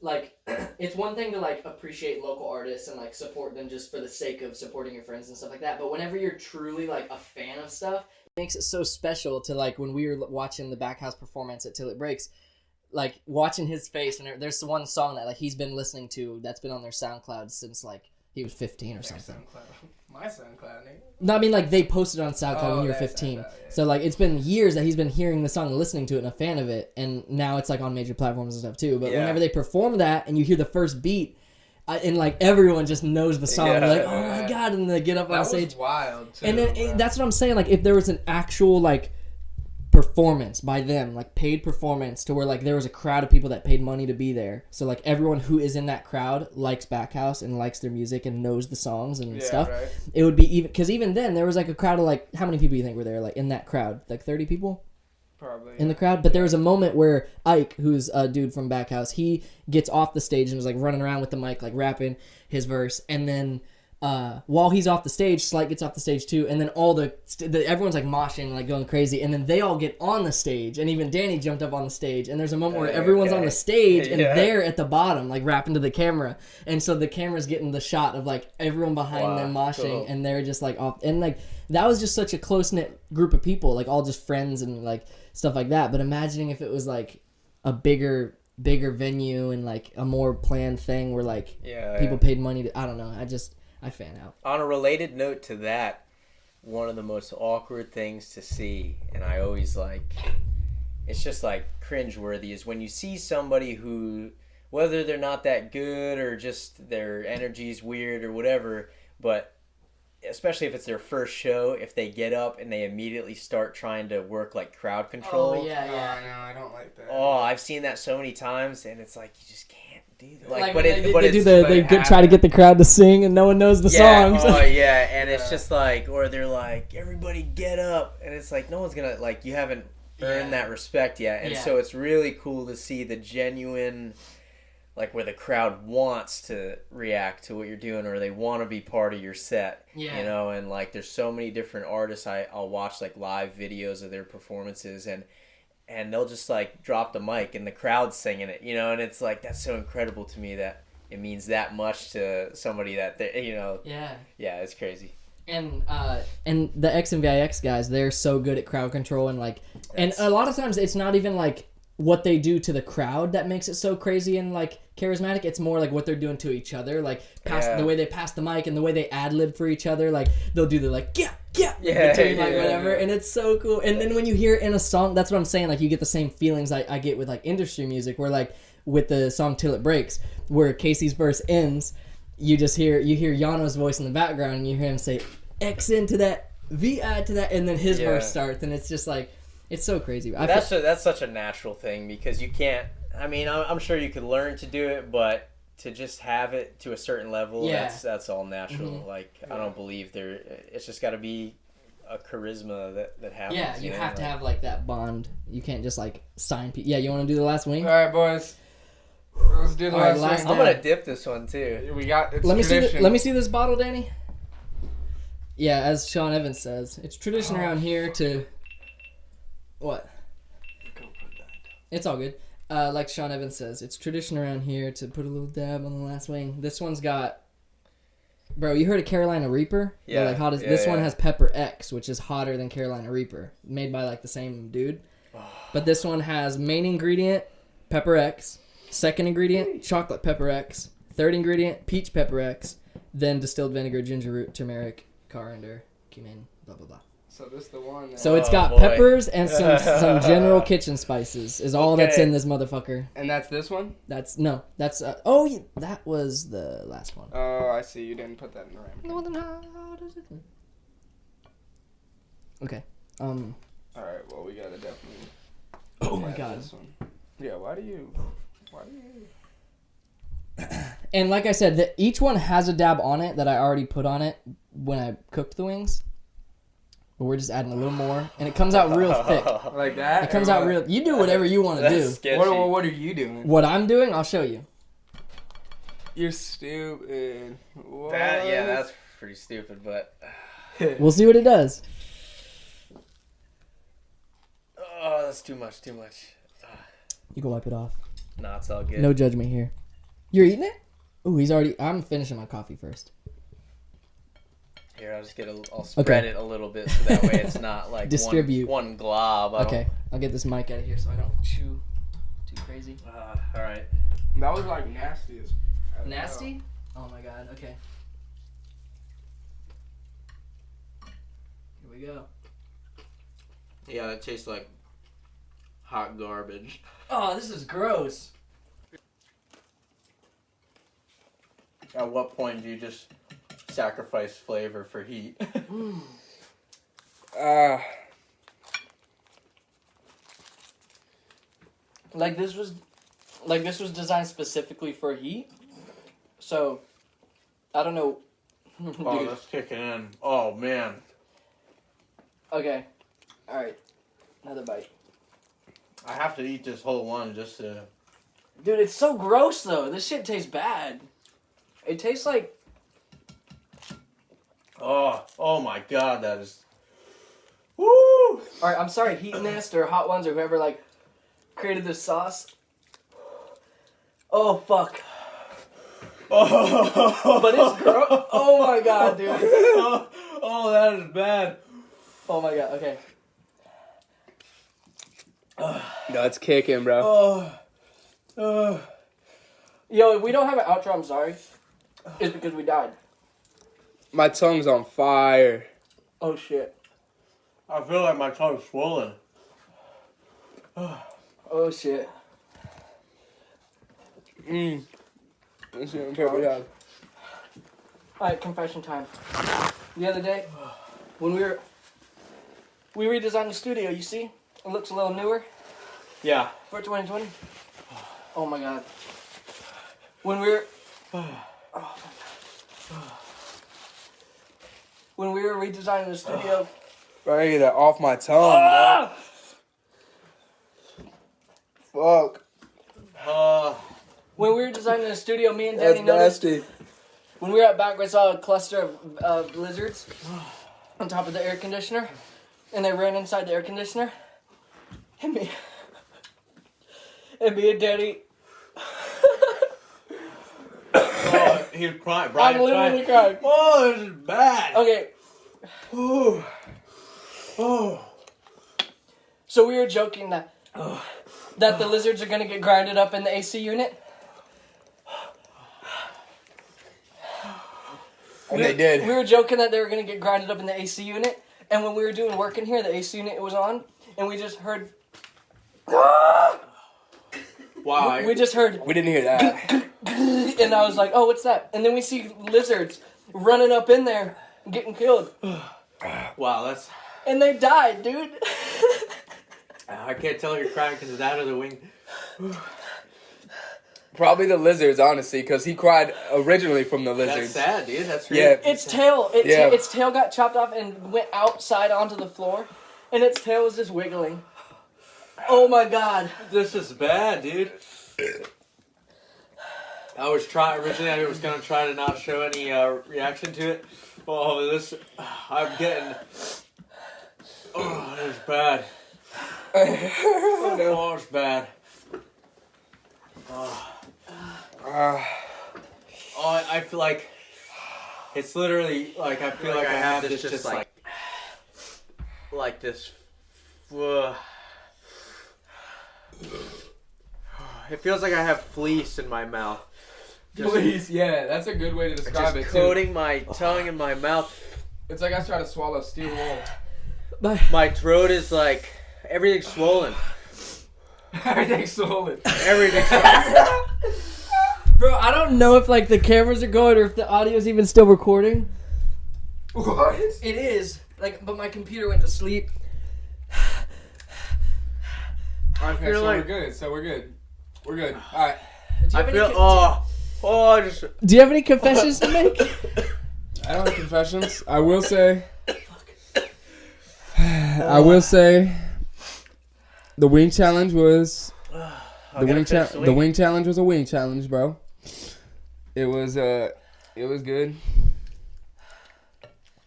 like it's one thing to like appreciate local artists and like support them just for the sake of supporting your friends and stuff like that, but whenever you're truly like a fan of stuff, it makes it so special to like when we were watching the Backhouse performance at Till It Breaks. Like watching his face, and there's one song that like he's been listening to that's been on their SoundCloud since like he was 15 or something. My SoundCloud, nigga. No, I mean like they posted on SoundCloud when you were 15. So like it's been years that he's been hearing the song and listening to it and a fan of it, and now it's like on major platforms and stuff too. But whenever they perform that and you hear the first beat, and like everyone just knows the song, they're like, oh my god, and they get up on stage. That was wild too. And then that's what I'm saying. Like if there was an actual like performance by them, like paid performance, to where like there was a crowd of people that paid money to be there, so like everyone who is in that crowd likes Backhouse and likes their music and knows the songs and stuff, right. It would be even, because even then there was like a crowd of like, how many people do you think were there like in that crowd? Like 30 people? Probably. In the crowd. But there was a moment where Ike, who's a dude from Backhouse, he gets off the stage and was like running around with the mic, like rapping his verse. And then while he's off the stage, Slight gets off the stage too. And then everyone's like moshing, like going crazy. And then they all get on the stage. And even Danny jumped up on the stage. And there's a moment where everyone's on the stage and they're at the bottom, like rapping to the camera. And so the camera's getting the shot of like everyone behind them moshing. Cool. And they're just like off. And like that was just such a close-knit group of people, like all just friends and like stuff like that. But imagining if it was like a bigger venue and like a more planned thing where like people paid money to, I don't know. I fan out. On a related note to that, one of the most awkward things to see, and I always like, it's just like cringeworthy, is when you see somebody who, whether they're not that good or just their energy's weird or whatever, but especially if it's their first show, if they get up and they immediately start trying to work like crowd control. Oh, yeah. I know, I don't like that. Oh, I've seen that so many times, and it's like, you just can't do that. They try to get the crowd to sing and no one knows the songs. Oh, yeah, and it's just like, or they're like, everybody get up, and it's like, no one's gonna, like, you haven't earned that respect yet, and so it's really cool to see the genuine, like, where the crowd wants to react to what you're doing, or they want to be part of your set, you know, and like, there's so many different artists. I'll watch like live videos of their performances, and they'll just like drop the mic and the crowd's singing it, you know, and it's like, that's so incredible to me that it means that much to somebody that they, you know. Yeah, it's crazy. And the X and VIX guys, they're so good at crowd control, and like, and a lot of times it's not even like what they do to the crowd that makes it so crazy and like charismatic. It's more like what they're doing to each other, like the way they pass the mic and the way they ad-lib for each other. Like they'll do the like whatever, and it's so cool. And then when you hear it in a song, that's what I'm saying, like you get the same feelings I get with like industry music, where like with the song Till It Breaks, where Casey's verse ends, you hear Yano's voice in the background and you hear him say X into that, VI to that, and then his verse starts, and it's just like, it's so crazy. That's such a natural thing, because you can't, I mean, I'm sure you could learn to do it, but to just have it to a certain level, that's all natural. Mm-hmm. Like, I don't believe it's just got to be a charisma that happens. Yeah, you have to have like that bond. You can't just like sign people. Yeah, you want to do the last wing? All right, boys. Let's do the last wing. I'm going to dip this one too. Let me see this bottle, Danny. Yeah, as Sean Evans says, it's tradition around here to... What? It's all good. Like Sean Evans says, it's tradition around here to put a little dab on the last wing. This one's got... Bro, you heard of Carolina Reaper? Yeah. This one has Pepper X, which is hotter than Carolina Reaper. Made by like the same dude. But this one has main ingredient, Pepper X. Second ingredient, chocolate Pepper X. Third ingredient, peach Pepper X. Then distilled vinegar, ginger root, turmeric, coriander, cumin, blah, blah, blah. So this the one. So it's got peppers and some general kitchen spices is all that's in this motherfucker. And that's this one? That was the last one. Oh, I see. You didn't put that in the ram. No, then how does it? Okay. All right. Well, we gotta definitely. Oh my god. This one. Yeah. Why do you? And like I said, each one has a dab on it that I already put on it when I cooked the wings. But we're just adding a little more, and it comes out real thick. Like that? It comes out real... You do whatever you want to do. What are you doing? What I'm doing, I'll show you. You're stupid. What? That's pretty stupid, but... We'll see what it does. Oh, that's too much. You can wipe it off. Nah, it's all good. No judgment here. You're eating it? Ooh, I'm finishing my coffee first. Here, I'll spread it a little bit so that way it's not like distribute one glob. Okay, I'll get this mic out of here so I don't chew too crazy. All right. That was like nasty. Nasty? Oh my god. Okay. Here we go. Yeah, it tastes like hot garbage. Oh, this is gross. At what point do you just sacrifice flavor for heat? Like this was designed specifically for heat. So I don't know. Oh, that's kicking in. Oh man. Okay. All right. Another bite. I have to eat this whole one just to... Dude, it's so gross, though. This shit tastes bad. It tastes like... Oh my God, that is... Woo! Alright, I'm sorry, Heat Nest or Hot Ones or whoever, like, created this sauce. Oh, fuck. Oh. But it's gross. Oh my God, dude. Oh, that is bad. Oh my God, okay. No, it's kicking, bro. Yo, if we don't have an outro, I'm sorry. It's because we died. My tongue's on fire. Oh, shit. I feel like my tongue's swollen. Oh, shit. This shit probably have. Alright, confession time. The other day, when we redesigned the studio, you see? It looks a little newer Yeah. for 2020. Oh my God. When we were... When we were redesigning the studio... Bro, I get that off my tongue, bro. Fuck. When we were designing the studio, me and That's Danny noticed... nasty. When we were out back, we saw a cluster of lizards on top of the air conditioner. And they ran inside the air conditioner. And me and Danny... Oh, he was crying. Brian I'm literally crying. Oh, this is bad. Okay, Oh. so we were joking that the lizards are gonna get grinded up in the AC unit. And they did. We were joking that they were gonna get grinded up in the AC unit, and when we were doing work in here, the AC unit was on, and we just heard. Wow. We just heard, We didn't hear that. and I was like, "Oh, what's that?" And then we see lizards running up in there, getting killed, Wow, that's... and they died, dude. I can't tell if you're crying because of that or the wing. Probably the lizards, honestly, because he cried originally from the lizards. That's sad, dude. That's really... Yeah. Its tail got chopped off and went outside onto the floor, and its tail was just wiggling. Oh my God. This is bad, dude. I was originally I was going to try to not show any reaction to it. Oh, I'm getting... Oh, it was bad. Oh, it's bad. I feel like it's literally like I feel like I have this just like this. It feels like I have fleece in my mouth. Please, yeah, that's a good way to describe Just coating my tongue and my mouth. It's like I was trying to swallow steel wool. My throat is like everything's swollen. Everything's swollen. Everything's swollen. Bro, I don't know if like the cameras are going or if the audio's even still recording. What? It is. Like, but my computer went to sleep. Okay, so we're good. We're good. All right. I feel. Do you have any confessions to make? I don't have confessions. I will say. The wing challenge was. The wing challenge was a wing challenge, bro. It was good.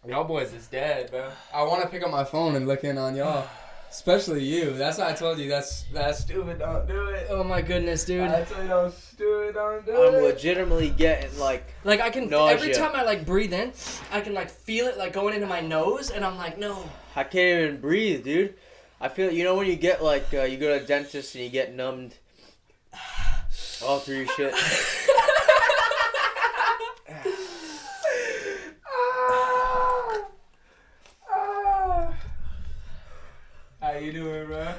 Y'all boys is dead, bro. I want to pick up my phone and look in on y'all. Especially you. That's why I told you that's stupid. Don't do it. Oh my goodness, dude. I told you don't do it. Don't do it. I'm legitimately getting like I can nausea. every time I like breathe in, I can like feel it like going into my nose, and I'm like, no. I can't even breathe, dude. I feel when you get like you go to a dentist and you get numbed all through your shit. How you doing, bro?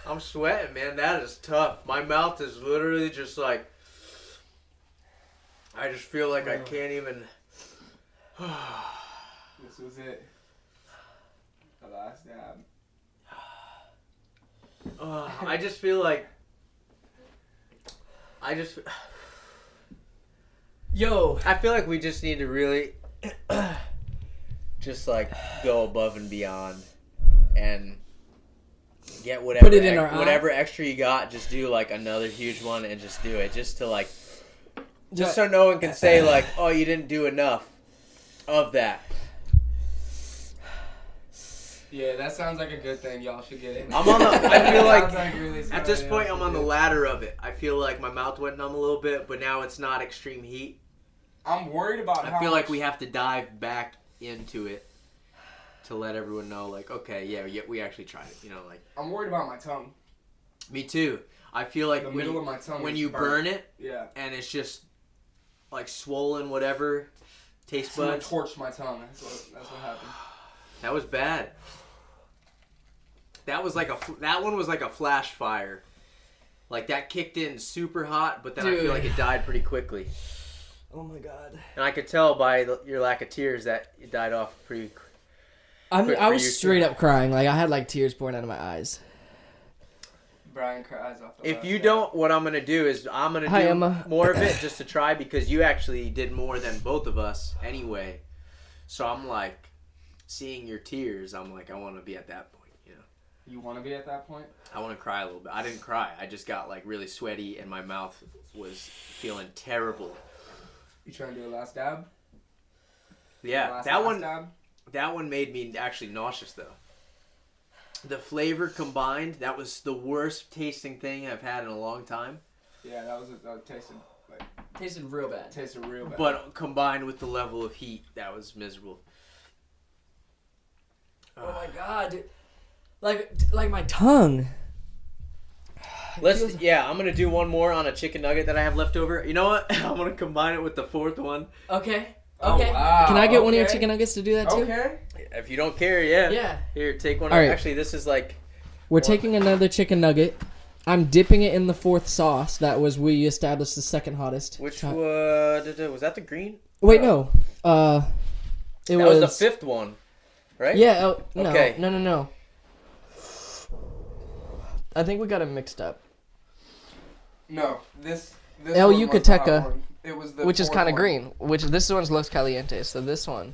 I'm sweating, man. That is tough. My mouth is literally just like I just feel like I can't even. This was it. The last dab. I just feel like. Yo. I feel like we just need to really just like go above and beyond and Get whatever Put it in our eye. whatever extra you got, just do like whatever extra you got, just do like another huge one and just do it. Just to like just so no one can say like, oh, you didn't do enough of that. Yeah, that sounds like a good thing. Y'all should get it. I feel like really at this point I'm on the ladder of it. I feel like my mouth went numb a little bit, but now it's not extreme heat. I'm worried about I feel like we have to dive back into it to let everyone know, like, okay, yeah, we actually tried it. You know, like. I'm worried about my tongue. Me too. I feel like the middle of my tongue when you burn it, yeah, and it's just like swollen, whatever, taste buds. Someone torched my tongue. That's what happened. That was bad. That one was like a flash fire. Like that kicked in super hot, but then I feel like it died pretty quickly. Oh my god. And I could tell by your lack of tears that it died off pretty quick. I was straight up crying. Like I had like tears pouring out of my eyes. Brian cries off the If you don't, what I'm going to do is I'm going to do Emma. more of it just to try, because you actually did more than both of us anyway. So I'm like, seeing your tears, I'm like, I want to be at that point, you know. You want to be at that point? I want to cry a little bit. I didn't cry. I just got like really sweaty and my mouth was feeling terrible. You trying to do a last dab? Yeah, Dab? That one made me actually nauseous though. The flavor combined, that was the worst tasting thing I've had in a long time. Yeah, that tasted real bad. Tasted real bad. But combined with the level of heat, that was miserable. Oh my god, dude. Like my tongue. I'm gonna do one more on a chicken nugget that I have left over. You know what? I'm gonna combine it with the fourth one. Okay. Oh, wow. Can I get one of your chicken nuggets to do that too? Okay. If you don't care, yeah. Yeah. Here, take one. All right. Actually, this is like. We're taking another chicken nugget. I'm dipping it in the fourth sauce. That was we established the second hottest. Which was that the green? Wait, no. That was the fifth one, right? Yeah. No. Okay. No. I think we got it mixed up. No, this El one was the hot Yucateca, one. It was the which is fourth kind of one. green. Which this one's Los Calientes. So this one.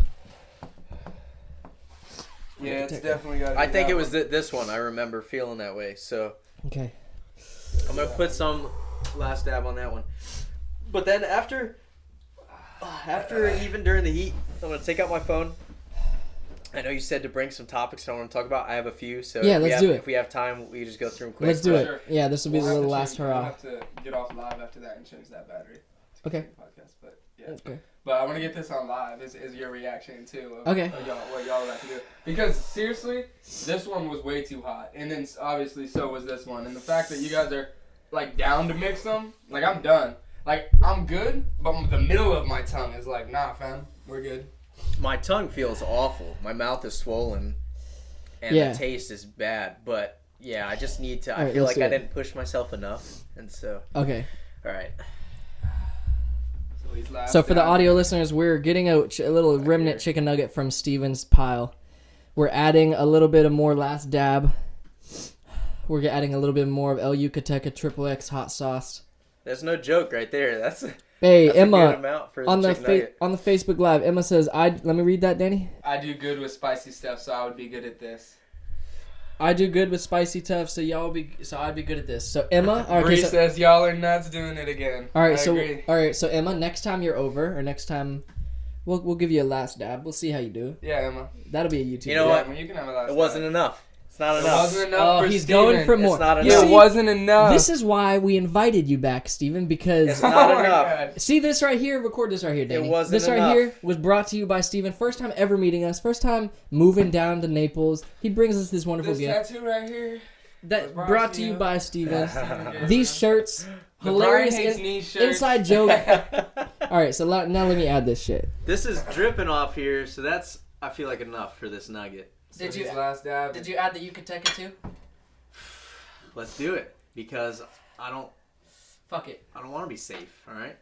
Yeah, it's definitely got. I think it was this one. I remember feeling that way. So Okay. I'm gonna put some last dab on that one. But then after even during the heat, I'm gonna take out my phone. I know you said to bring some topics I want to talk about. I have a few, so Yeah, let's do it. If we have time, we just go through them quick. Let's do it. Sure. Yeah, this will be the little last We'll hurrah. have to get off live after that and change that battery. to Okay. continue the podcast, but yeah. Okay. But I want to get this on live. Is your reaction too? Of, Okay. Of what y'all about to do? Because seriously, this one was way too hot, and then obviously so was this one. And the fact that you guys are like down to mix them, like I'm done. Like I'm good, but the middle of my tongue is like, nah, fam, we're good. My tongue feels awful. My mouth is swollen, and Yeah. the taste is bad. But yeah, I just need to. All I right, feel let's like I do it. didn't push myself enough, and so. Okay. All right. So these last So for the down- audio listeners, we're getting a little remnant chicken nugget from Steven's pile. We're adding a little bit of more last dab. We're adding a little bit more of El Yucateca XXX hot sauce. There's no joke right there. That's a Hey, good Emma, amount for on the chicken nugget. on the Facebook Live, Emma says, let me read that, Danny. I do good with spicy stuff, so I would be good at this. I do good with spicy tough, so I'd be good at this. So Emma, okay, Bree so, says y'all are nuts doing it again. all right, I agree. so Emma, next time you're over, or next time, we'll give you a last dab. We'll see how you do. Yeah, Emma. That'll be a YouTube. You know video. what? I mean, you can have a last It wasn't time. enough. It's not It enough. wasn't enough Oh, for he's Steven. going for more. It's not You enough. It see, wasn't enough. This is why we invited you back, Steven, because It's not Oh my enough. God. see this right here. Record this right here, Danny. wasn't this right enough. here was brought to you by Steven. First time ever meeting us. First time moving down to Naples. He brings us this wonderful This gift. tattoo right here. That was brought to you you. by Steven. Steven These shirts, The hilarious Brian hates knee shirts. inside joke. All right, so now let me add this shit. This is dripping off here, so that's I feel like enough for this nugget. So his last dab. you add the Yucateca too? Let's do it because I don't Fuck it. want to be safe. All right.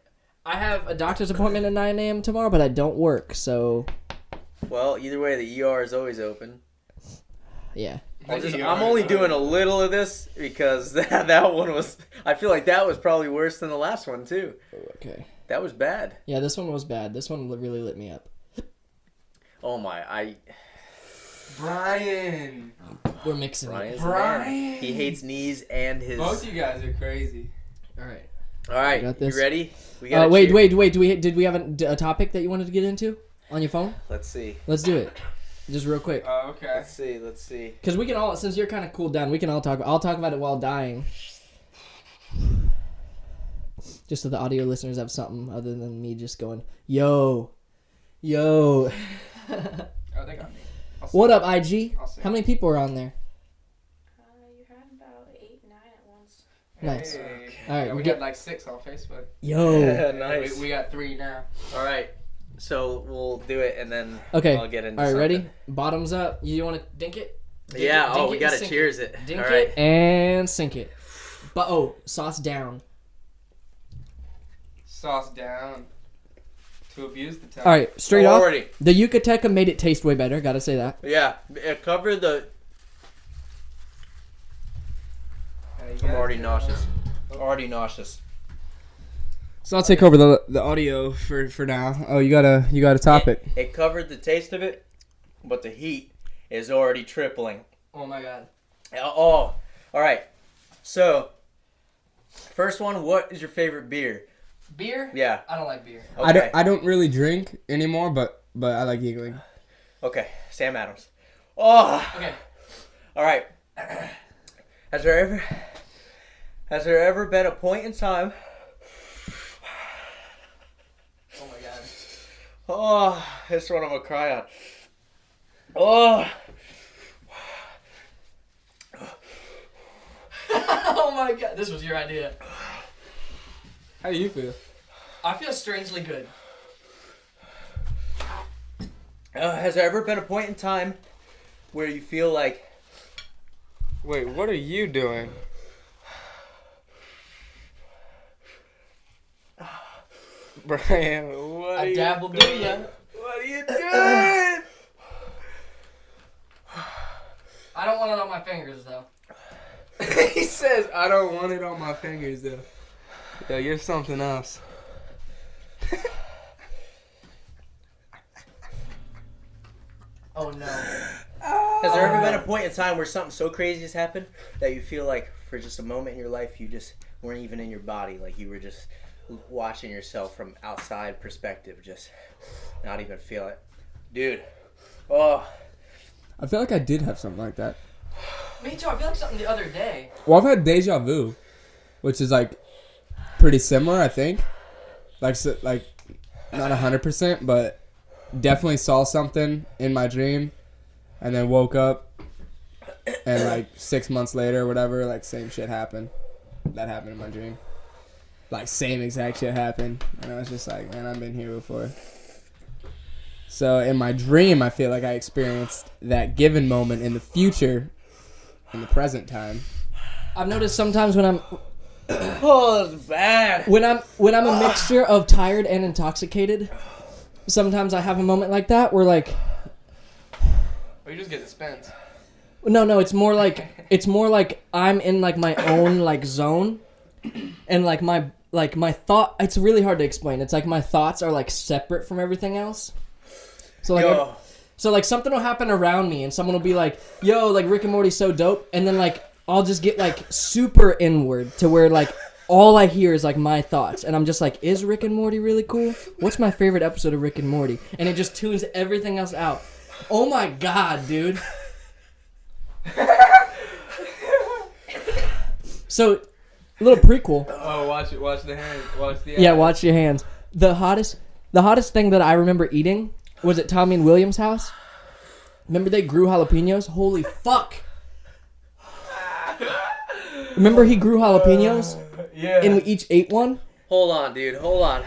I have a doctor's appointment at 9 a.m. tomorrow, but I don't work, so Well, either way, the ER is always open. yeah. I'm only doing a little of this because that one was. I feel like that was probably worse than the last one too. Okay. That was bad. Yeah, this one was bad. This one really lit me up. Oh my! Brian. We're mixing Brian's it. the man. Brian. He hates knees and his. Both you guys are crazy. All right. All right, got this. you ready? We got. Wait. Did we have a topic that you wanted to get into on your phone? Let's see. Let's do it. Just real quick. Oh, okay. Let's see. Because we can all, since you're kind of cooled down, we can all talk. I'll talk about it while dying. Just so the audio listeners have something other than me just going, yo. Oh, they got me. What up, IG? I'll see. How many people are on there? You had about 8, 9 at once. Nice. Hey. All right, Yeah, we got like 6 on Facebook. Yo. Yeah, nice. We got 3 now. All right, so we'll do it and then Okay. I'll get into. All right, something. ready? Bottoms up. You want to dink it? Dink Yeah. it, dink We it, gotta sink cheers it. Dink All right. it and sink it. But sauce down. Sauce down. To abuse the time. All right, straight off. Already. The Yucateca made it taste way better. Gotta say that. Yeah, it covered the. I'm already nauseous. Already nauseous. So I'll take over the audio for now. Oh, you got a topic. It covered the taste of it, but the heat is already tripling. Oh my god. Oh, all right. So, first one. What is your favorite beer? Beer? Yeah. I don't like beer. Okay. I don't really drink anymore, but I like giggling. Okay. Sam Adams. Oh. Okay. All right. Has there ever been a point in time? Oh my god. Oh, this one I'm gonna cry on. Oh. Oh my god. This was your idea. How do you feel? I feel strangely good. Has there ever been a point in time where you feel like Wait, what are you doing? Brian, what I dabbled, do ya? What are you doing? I don't want it on my fingers though. He says, I don't want it on my fingers, though. Yo, you're something else. Oh no. Has there ever been a point in time where something so crazy has happened that you feel like for just a moment in your life you just weren't even in your body, like you were just watching yourself from outside perspective, just not even feel it? Dude. Oh. I feel like I did have something like that. Me too. I feel like something the other day. Well, I've had deja vu, which is like pretty similar, I think. Like not 100%, but definitely saw something in my dream, and then woke up, and like 6 months later or whatever, like same shit happened. That happened in my dream. Like same exact shit happened, and I was just like, man, I've been here before. So in my dream, I feel like I experienced that given moment in the future, in the present time. I've noticed sometimes when I'm Oh, that's bad. when I'm a mixture of tired and intoxicated, sometimes I have a moment like that where like Or you just get the spins. no, it's more like I'm in like my own like zone, and like my thought. It's really hard to explain. It's like my thoughts are like separate from everything else. So like Yo. so like something will happen around me, and someone will be like, "Yo, like Rick and Morty's so dope," and then like I'll just get like super inward to where like all I hear is like my thoughts, and I'm just like, "Is Rick and Morty really cool? What's my favorite episode of Rick and Morty?" And it just tunes everything else out. Oh my god, dude. So, a little prequel. Oh, watch it. Watch the hand. Watch the. Yeah, watch your hands. The hottest thing that I remember eating was at Tommy and William's house. Remember they grew jalapenos? Holy fuck! Remember he grew jalapenos? Yeah. And we each ate one? Hold on, dude. Hold on.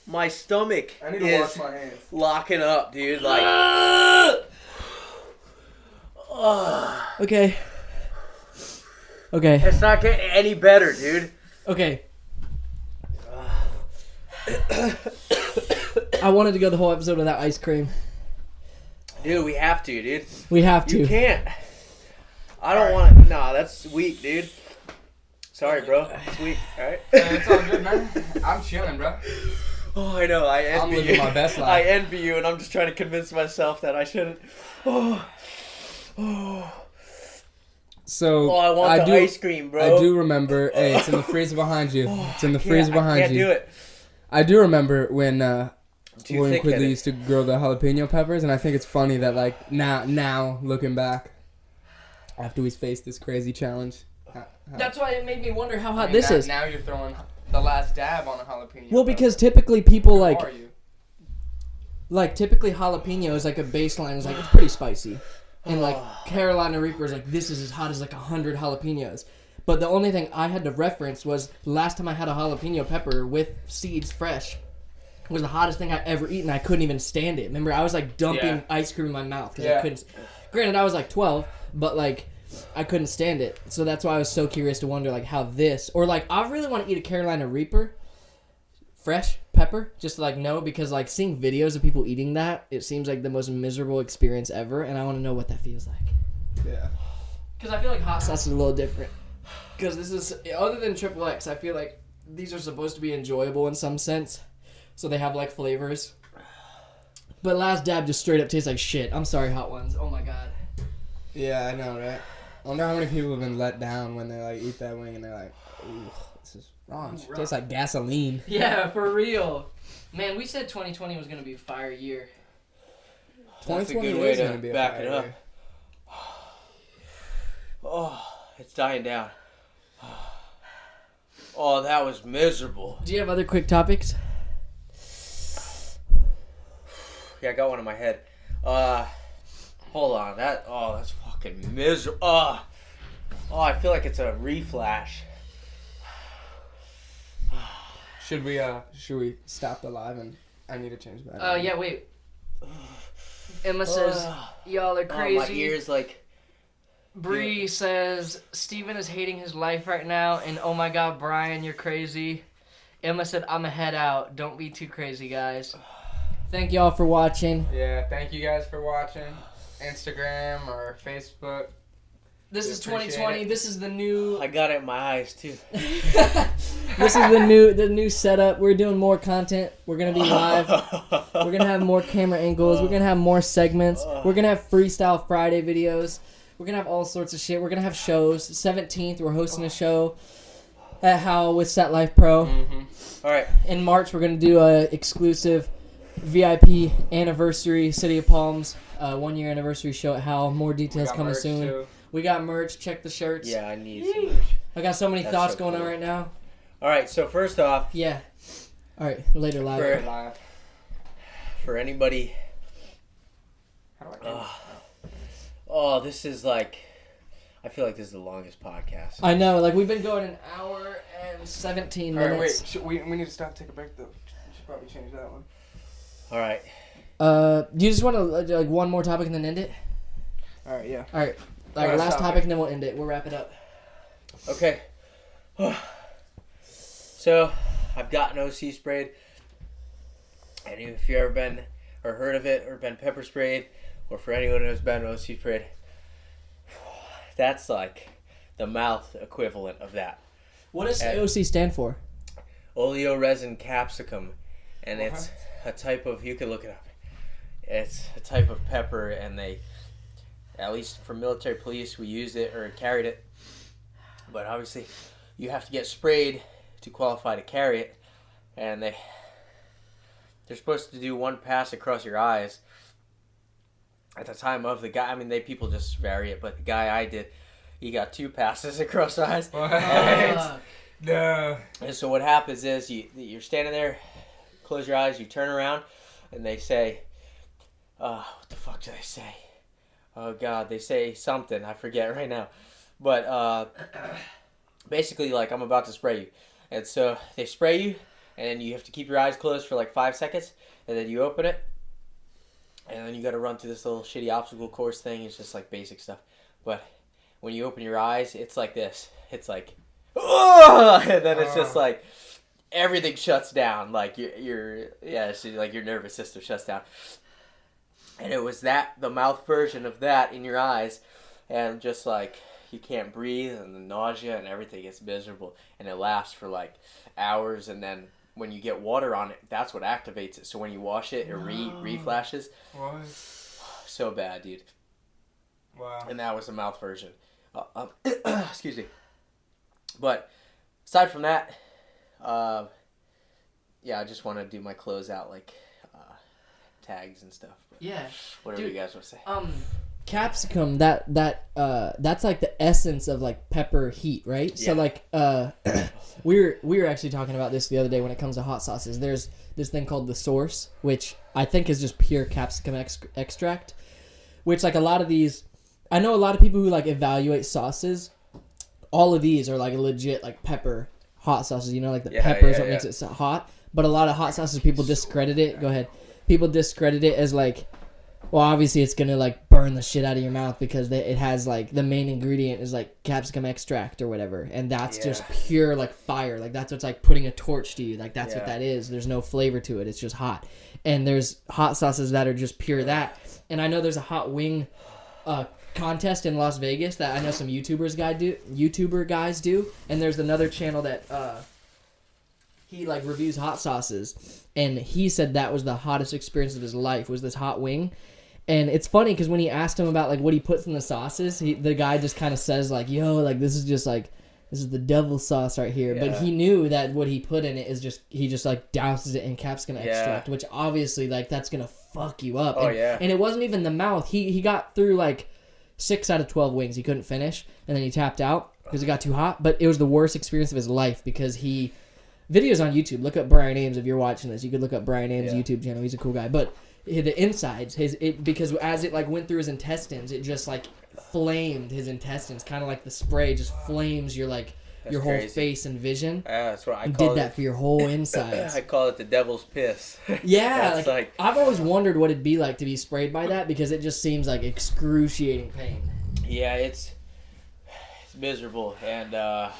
My stomach I need to wash is my hands. locking up, dude. Like, Okay. Okay. it's not getting any better, dude. Okay. I wanted to go the whole episode without ice cream. Dude, we have to, dude. We have to. You can't. I don't want to. Nah, that's weak, dude. Sorry, bro. It's weak. All right. It's all good, man. I'm chilling, bro. Oh, I know. I envy I'm living you. my best life. I envy you, and I'm just trying to convince myself that I shouldn't. So I want the ice cream, bro. I do remember. Hey, it's in the freezer behind you. It's in the freezer behind you. I can't do it. I do remember when William Quigley thick-headed. used to grow the jalapeno peppers, and I think it's funny that like now looking back, after we faced this crazy challenge. That's why it made me wonder how hot this is. Now you're throwing the last dab on a jalapeno. Well, because typically people Who like are you? typically jalapeno is like a baseline is like it's pretty spicy, and like Carolina Reaper is like this is as hot as like 100 jalapenos. But the only thing I had to reference was last time I had a jalapeno pepper with seeds fresh was the hottest thing I ever eaten. I couldn't even stand it. Remember, I was like dumping ice cream in my mouth because I couldn't. Granted, I was like 12, but like I couldn't stand it. So that's why I was so curious to wonder like how this or like I really want to eat a Carolina Reaper fresh pepper just to like know because like seeing videos of people eating that it seems like the most miserable experience ever and I want to know what that feels like. Yeah. Because I feel like hot sauce is a little different. Because this is other than XXX, I feel like these are supposed to be enjoyable in some sense, so they have like flavors. But last dab just straight up tastes like shit. I'm sorry, hot ones. Oh my god. Yeah, I know, right? I wonder how many people have been let down when they like eat that wing and they're like, ooh, this is wrong. It tastes like gasoline. Yeah, for real. Man, we said 2020 was gonna be a fire year. That's a 2020 good way is to gonna be a back fire it up. year. Oh, it's dying down. Oh, that was miserable. Do you have other quick topics? Yeah, I got one in my head. Hold on. That's fucking miserable. Oh, I feel like it's a reflash. Should we stop the live and I need to change that? Yeah, wait. Emma says, y'all are crazy. My ears like... Bree says, Steven is hating his life right now, and oh my god, Brian, you're crazy. Emma said, I'm a head out. Don't be too crazy, guys. Thank y'all for watching. Yeah, thank you guys for watching. Instagram or Facebook. This We is appreciate 2020. it. This is the new... I got it in my eyes, too. This is the new setup. We're doing more content. We're going to be live. We're going to have more camera angles. We're going to have more segments. We're going to have Freestyle Friday videos. We're going to have all sorts of shit. We're going to have shows. 17th, we're hosting a show at How with Set Life Pro. Mm-hmm. All right. In March, we're going to do a exclusive VIP anniversary City of Palms 1 year anniversary show at How. More details coming soon. Too. We got merch. Check the shirts. Yeah, I need some merch. I got so many That's thoughts so going cool. on right now. All right, so first off, Yeah. All right, later live. For- Live. for anybody... How do I do Oh, this is like... I feel like this is the longest podcast. I know, like we've been going an hour and 17 All right, minutes. wait. We need to stop. Take a break though. We should probably change that one. All right. Do you just want to like one more topic and then end it? All right, yeah. All right, Last last topic. topic and then we'll end it. We'll wrap it up. Okay. So, I've gotten OC sprayed. And if you've ever been or heard of it or been pepper sprayed, or for anyone who's been OC sprayed, that's like the mouth equivalent of that. What does And- AOC stand for? Oleoresin capsicum. And it's a type of, you can look it up. It's a type of pepper, and they, at least for military police, we used it or carried it. But obviously, you have to get sprayed to qualify to carry it. And they're supposed to do one pass across your eyes. At the time of the guy, I mean, people just vary it, but the guy I did, he got 2 passes across the eyes. No. And so what happens is you're standing there, close your eyes, you turn around, and they say, what the fuck do they say? Oh, God, they say something. I forget right now. But basically, like, I'm about to spray you. And so they spray you, and you have to keep your eyes closed for like 5 seconds, and then you open it, and then you got to run through this little shitty obstacle course thing. It's just like basic stuff. But when you open your eyes, it's like this. It's like, oh! And then it's just like everything shuts down. Like it's like your nervous system shuts down. And it was the mouth version of that in your eyes, and just like you can't breathe, and the nausea and everything is miserable, and it lasts for like hours. And then when you get water on it, that's what activates it. So when you wash it, it reflashes. What? So bad, dude. Wow. And that was the mouth version. Excuse me. But aside from that, yeah, I just want to do my closeout, like tags and stuff. But Yeah. whatever you guys want to say. Capsicum, that's like the essence of like pepper heat, right? Yeah. So like we were actually talking about this the other day when it comes to hot sauces. There's this thing called the Source, which I think is just pure capsicum extract, which like a lot of these, I know a lot of people who like evaluate sauces. All of these are like legit like pepper hot sauces, you know, like the pepper is what makes it so hot. But a lot of hot sauces, people discredit it. Go ahead. People discredit it as like, well, obviously it's gonna like burn the shit out of your mouth because it has like the main ingredient is like capsicum extract or whatever, and that's just pure like fire. Like that's what's like putting a torch to you. Like that's what that is. There's no flavor to it. It's just hot. And there's hot sauces that are just pure that. And I know there's a hot wing contest in Las Vegas that I know some YouTuber guys do. And there's another channel that he like reviews hot sauces, and he said that was the hottest experience of his life was this hot wing. And it's funny because when he asked him about like what he puts in the sauces, the guy just kind of says like, "Yo, like this is the devil sauce right here." Yeah. But he knew that what he put in it is just he just like douses it in capsicum extract, which obviously like that's gonna fuck you up. And it wasn't even the mouth. He got through like 6 out of 12 wings. He couldn't finish, and then he tapped out because it got too hot. But it was the worst experience of his life because videos on YouTube. Look up Brian Ames if you're watching this. You could look up Brian Ames' YouTube channel. He's a cool guy. But the insides, because as it like went through his intestines, it just like flamed his intestines, kind of like the spray just flames your like your whole face and vision. That's what I and call did that for your whole insides. I call it the devil's piss. Yeah, like I've always wondered what it'd be like to be sprayed by that because it just seems like excruciating pain. Yeah, it's miserable, and yeah,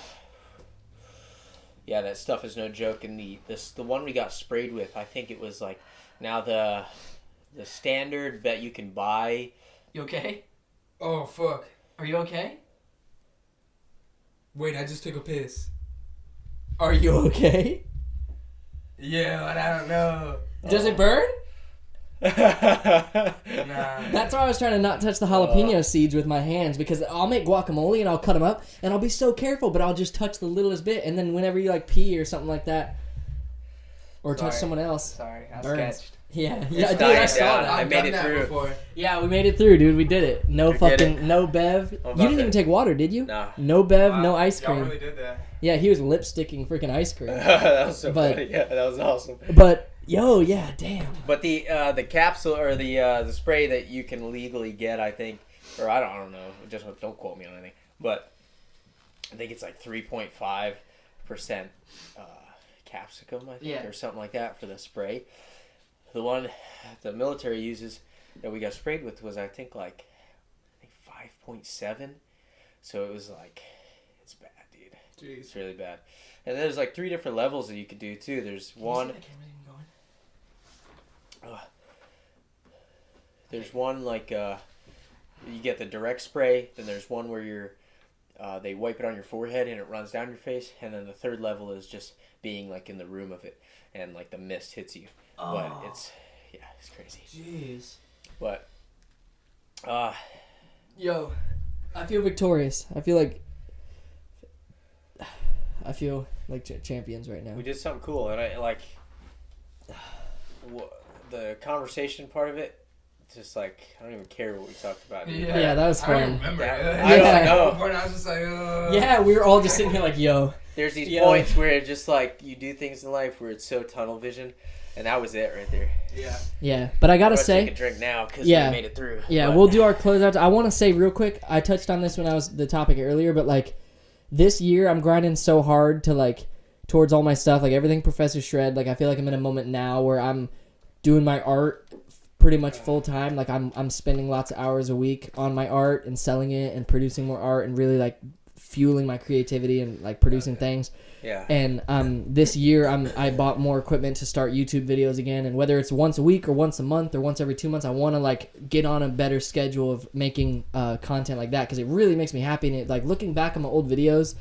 that stuff is no joke. And the one we got sprayed with, I think it was like now the standard that you can buy. You okay? Oh fuck! Are you okay? Wait, I just took a piss. Are you okay? Yeah, but I don't know. Does it burn? Nah. That's why I was trying to not touch the jalapeno seeds with my hands, because I'll make guacamole and I'll cut them up and I'll be so careful, but I'll just touch the littlest bit, and then whenever you like pee or something like that, or touch someone else, I burns. sketched. Yeah, dude, I saw that. I made it through. Before. Yeah, we made it through, dude. We did it. No Bev. You didn't even take water, did you? No. No Bev, no ice cream. Y'all really did that. Yeah, he was lipsticking freaking ice cream. That was so funny. Yeah, that was awesome. But yo, yeah, damn. But the capsule or the spray that you can legally get, I think, or I don't know, just don't quote me on anything, but I think it's like 3.5% capsicum, I think, or something like that for the spray. The one the military uses that we got sprayed with was I think 5.7. So it was like, it's bad, dude. Jeez. It's really bad. And there's like 3 different levels that you could do too. There's one. There's one like you get the direct spray. Then there's one where they wipe it on your forehead and it runs down your face. And then the third level is just being like in the room of it and like the mist hits you. Oh. But it's crazy. Jeez. But yo, I feel victorious. I feel like champions right now. we did something cool, and I like the conversation part of it. It's just like I don't even care what we talked about. Yeah, that was fun. I don't remember. I don't know. I was just like, yeah, we were all just sitting here like, yo. There's these points where it just like you do things in life where it's so tunnel vision, and that was it right there. Yeah. Yeah, but I gotta say, take a drink now because we made it through. Yeah, we'll do our closeouts. I want to say real quick. I touched on this when I was the topic earlier, but like this year, I'm grinding so hard to like towards all my stuff, like everything Professor Shred. Like I feel like I'm in a moment now where I'm doing my art pretty much full time. Like I'm spending lots of hours a week on my art and selling it and producing more art and really like fueling my creativity and like producing things. Yeah. And this year I bought more equipment to start YouTube videos again, and whether it's once a week or once a month or once every 2 months, I want to like get on a better schedule of making content like that, because it really makes me happy. And it, like looking back on my old videos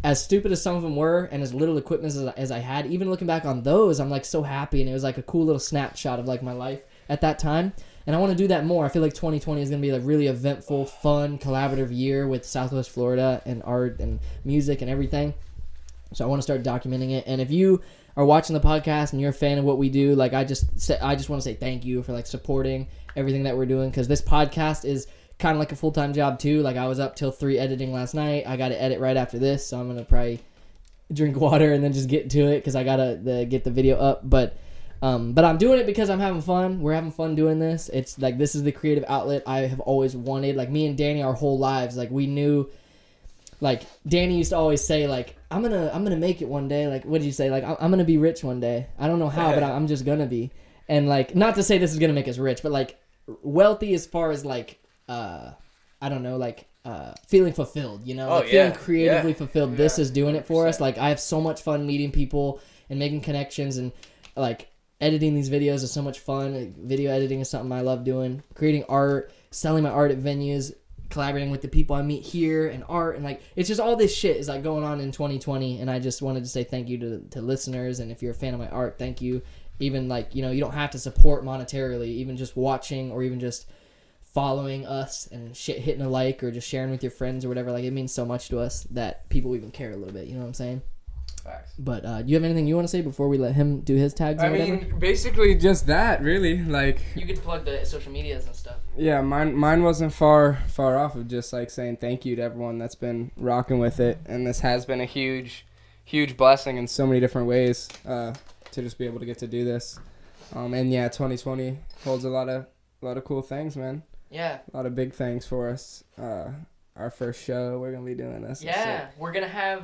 as stupid as some of them were and as little equipment as I had, even looking back on those, I'm like so happy, and it was like a cool little snapshot of like my life at that time. And I want to do that more. I feel like 2020 is going to be a really eventful, fun, collaborative year with Southwest Florida and art and music and everything. So I want to start documenting it. And if you are watching the podcast and you're a fan of what we do, like I just want to say thank you for like supporting everything that we're doing, because this podcast is kind of like a full-time job too. Like I was up till 3 editing last night. I got to edit right after this, so I'm going to probably drink water and then just get to it because I got to get the video up. But I'm doing it because I'm having fun. We're having fun doing this. It's like this is the creative outlet I have always wanted. Like me and Danny, our whole lives, like we knew. Like Danny used to always say, like I'm gonna make it one day. Like what did you say? Like I'm gonna be rich one day. I don't know how, but I'm just gonna be. And like not to say this is gonna make us rich, but like wealthy as far as like I don't know, like feeling fulfilled. You know, like feeling creatively fulfilled. Yeah. This is doing it for us. Like I have so much fun meeting people and making connections, and like editing these videos is so much fun. Like, video editing is something I love doing. Creating art, selling my art at venues, collaborating with the people I meet here, and art, and like it's just all this shit is like going on in 2020. And I just wanted to say thank you to listeners, and if you're a fan of my art, thank you. Even like, you know, you don't have to support monetarily, even just watching or even just following us and hitting a like or just sharing with your friends or whatever. Like it means so much to us that people even care a little bit, you know what I'm saying? Facts. But do you have anything you want to say before we let him do his tags or whatever? mean, basically just that, really. Like you could plug the social medias and stuff. Yeah, mine wasn't far off of just like saying thank you to everyone that's been rocking with it, and this has been a huge blessing in so many different ways to just be able to get to do this. And yeah, 2020 holds a lot of cool things, man. Yeah. A lot of big things for us. Our first show, we're gonna be doing this. Yeah, we're gonna have.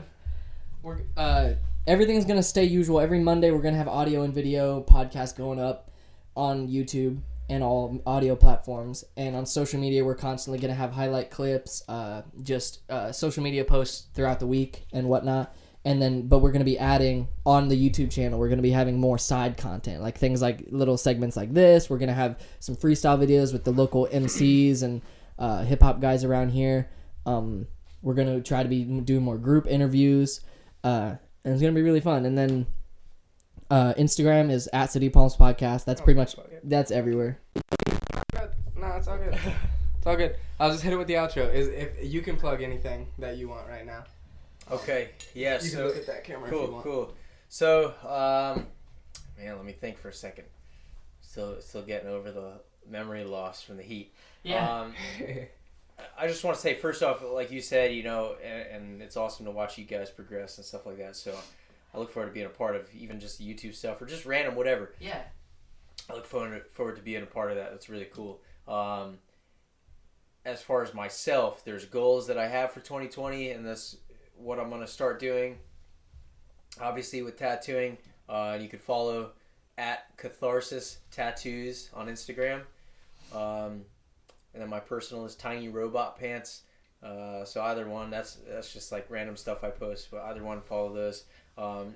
Everything's gonna stay usual. Every Monday we're gonna have audio and video podcast going up on YouTube and all audio platforms, and on social media we're constantly gonna have highlight clips, social media posts throughout the week and whatnot. And then, but we're gonna be adding on the YouTube channel. We're gonna be having more side content, like things like little segments like this. We're gonna have some freestyle videos with the local MCs and hip hop guys around here. We're gonna try to be doing more group interviews. And it's gonna be really fun. And then Instagram is at City Palms Podcast. That's pretty much that's everywhere. No, it's all good. It's all good. I'll just hit it with the outro. Is if you can plug anything that you want right now. Okay. Yeah. You can look at that camera. Cool. If you want. Cool. So, man, let me think for a second. Still getting over the memory loss from the heat. Yeah. I just want to say, first off, like you said, you know, and it's awesome to watch you guys progress and stuff like that. So I look forward to being a part of even just the YouTube stuff or just random whatever. Yeah. I look forward to being a part of that. That's really cool. As far as myself, there's goals that I have for 2020, and that's what I'm going to start doing. Obviously with tattooing, you could follow at Catharsis Tattoos on Instagram. And then my personal is Tiny Robot Pants. So either one, that's just like random stuff I post, but either one, follow those.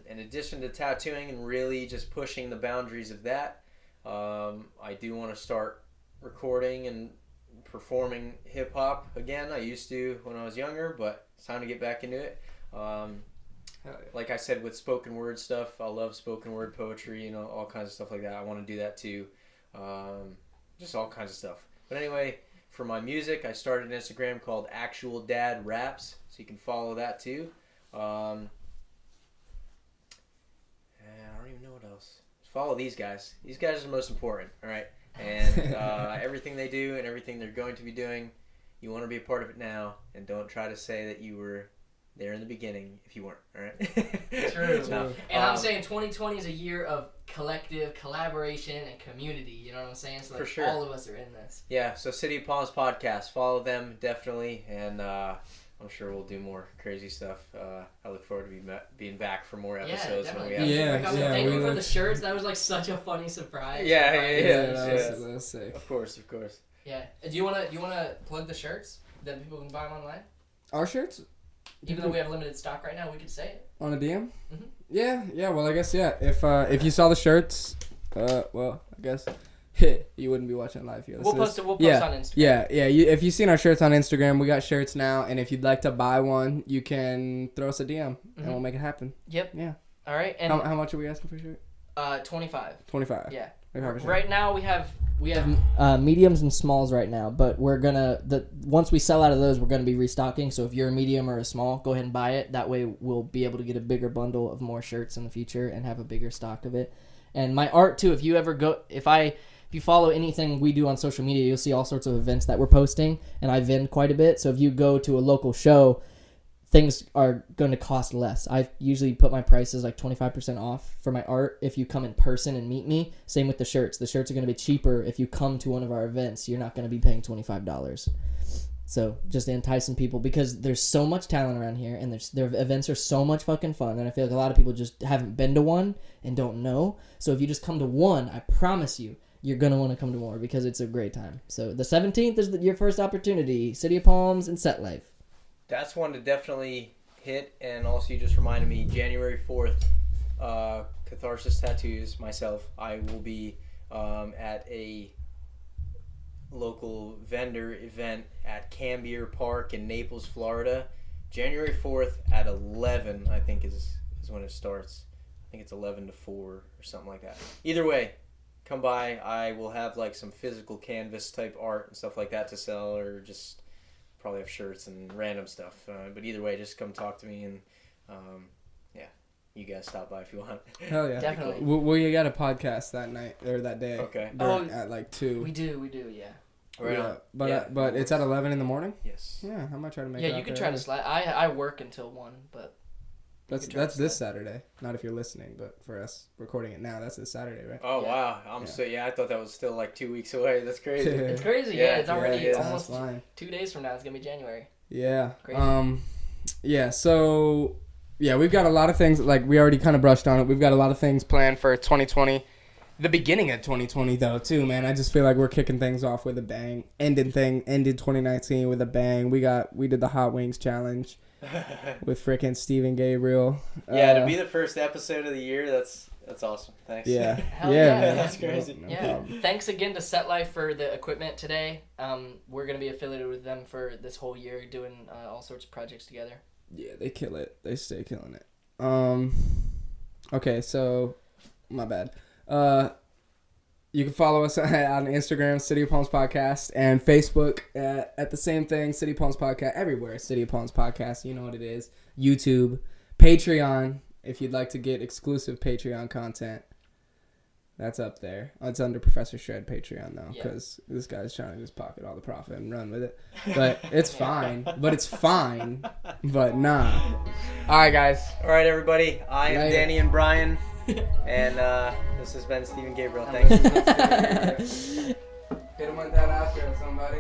In addition to tattooing and really just pushing the boundaries of that, I do want to start recording and performing hip hop again. I used to when I was younger, but it's time to get back into it. Like I said, with spoken word stuff, I love spoken word poetry, you know, all kinds of stuff like that. I want to do that too. Just all kinds of stuff. But anyway, for my music, I started an Instagram called Actual Dad Raps, so you can follow that too. And I don't even know what else. Just follow these guys. These guys are the most important, all right? And everything they do and everything they're going to be doing, you want to be a part of it now, and don't try to say that you were there in the beginning if you weren't, all right? True. No. And I'm saying 2020 is a year of collective collaboration and community, you know what I'm saying? So like, for sure. all of us are in this. Yeah, so City of Palms Podcast, follow them definitely, and I'm sure we'll do more crazy stuff. I look forward to being back for more episodes. Yeah, when definitely. we have Thank you for the shirts. That was like such a funny surprise. Yeah. That was sick. Of course. Yeah. Do you wanna plug the shirts that people can buy them online? Our shirts? Even though we have limited stock right now, we could say it. On a DM? Mm-hmm. Yeah. Well, I guess yeah. If you saw the shirts, well, I guess You wouldn't be watching live here. We'll post on Instagram. Yeah. If you've seen our shirts on Instagram, we got shirts now, and if you'd like to buy one, you can throw us a DM, and we'll make it happen. Yep. Yeah. All right. And how much are we asking for a shirt? 25. 25. Yeah. 25%. Right now we have mediums and smalls right now, but we're gonna once we sell out of those, we're gonna be restocking. So if you're a medium or a small, go ahead and buy it. That way we'll be able to get a bigger bundle of more shirts in the future and have a bigger stock of it. And my art too. If you follow anything we do on social media, you'll see all sorts of events that we're posting, and I vend quite a bit. So if you go to a local show, things are going to cost less. I usually put my prices like 25% off for my art if you come in person and meet me. Same with the shirts. The shirts are going to be cheaper if you come to one of our events. You're not going to be paying $25. So just enticing people, because there's so much talent around here, and their events are so much fucking fun, and I feel like a lot of people just haven't been to one and don't know. So if you just come to one, I promise you're going to want to come to more, because it's a great time. So the 17th is your first opportunity. City of Palms and Set Life. That's one to definitely hit. And also, you just reminded me, January 4th, Catharsis Tattoos, myself, I will be at a local vendor event at Cambier Park in Naples, Florida. January 4th at 11, I think is when it starts. I think it's 11 to 4 or something like that. Either way, come by. I will have like some physical canvas type art and stuff like that to sell, or just probably have shirts and random stuff. But either way, just come talk to me, and you guys stop by if you want. Hell yeah. Definitely. We got a podcast that night or that day. Okay. At like 2. We do, yeah. Right on. But it's at 11 in the morning? Yes. Yeah, I might try to make it. Yeah, you could try to slide. I work until 1, but that's this Saturday. Not if you're listening, but for us recording it now, that's this Saturday, right? Oh, yeah. Wow. I thought that was still like 2 weeks away. That's crazy. It's crazy. Yeah, it's already almost 2 days from now. It's going to be January. Yeah. Crazy. So we've got a lot of things, like we already kind of brushed on it. We've got a lot of things planned for 2020. The beginning of 2020 though too, man. I just feel like we're kicking things off with a bang. Ended 2019 with a bang. We did the Hot Wings challenge with frickin' Stephen Gabriele. To be the first episode of the year, that's awesome. Thanks. Yeah. Hell yeah. That's crazy. No problem. Thanks again to Set Life for the equipment today. We're gonna be affiliated with them for this whole year, doing all sorts of projects together. Yeah, they kill it. They stay killing it. Okay, so my bad. You can follow us on Instagram, City of Palms Podcast, and Facebook at the same thing, City of Palms Podcast. Everywhere, City of Palms Podcast. You know what it is. YouTube, Patreon. If you'd like to get exclusive Patreon content, that's up there. It's under Professor Shred Patreon though, because this guy's trying to just pocket all the profit and run with it. But it's fine. But nah. All right, guys. All right, everybody. I am Danny and Brian. And this has been Stephen Gabriele. Thanks. Hit him with that outro, somebody.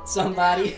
Somebody.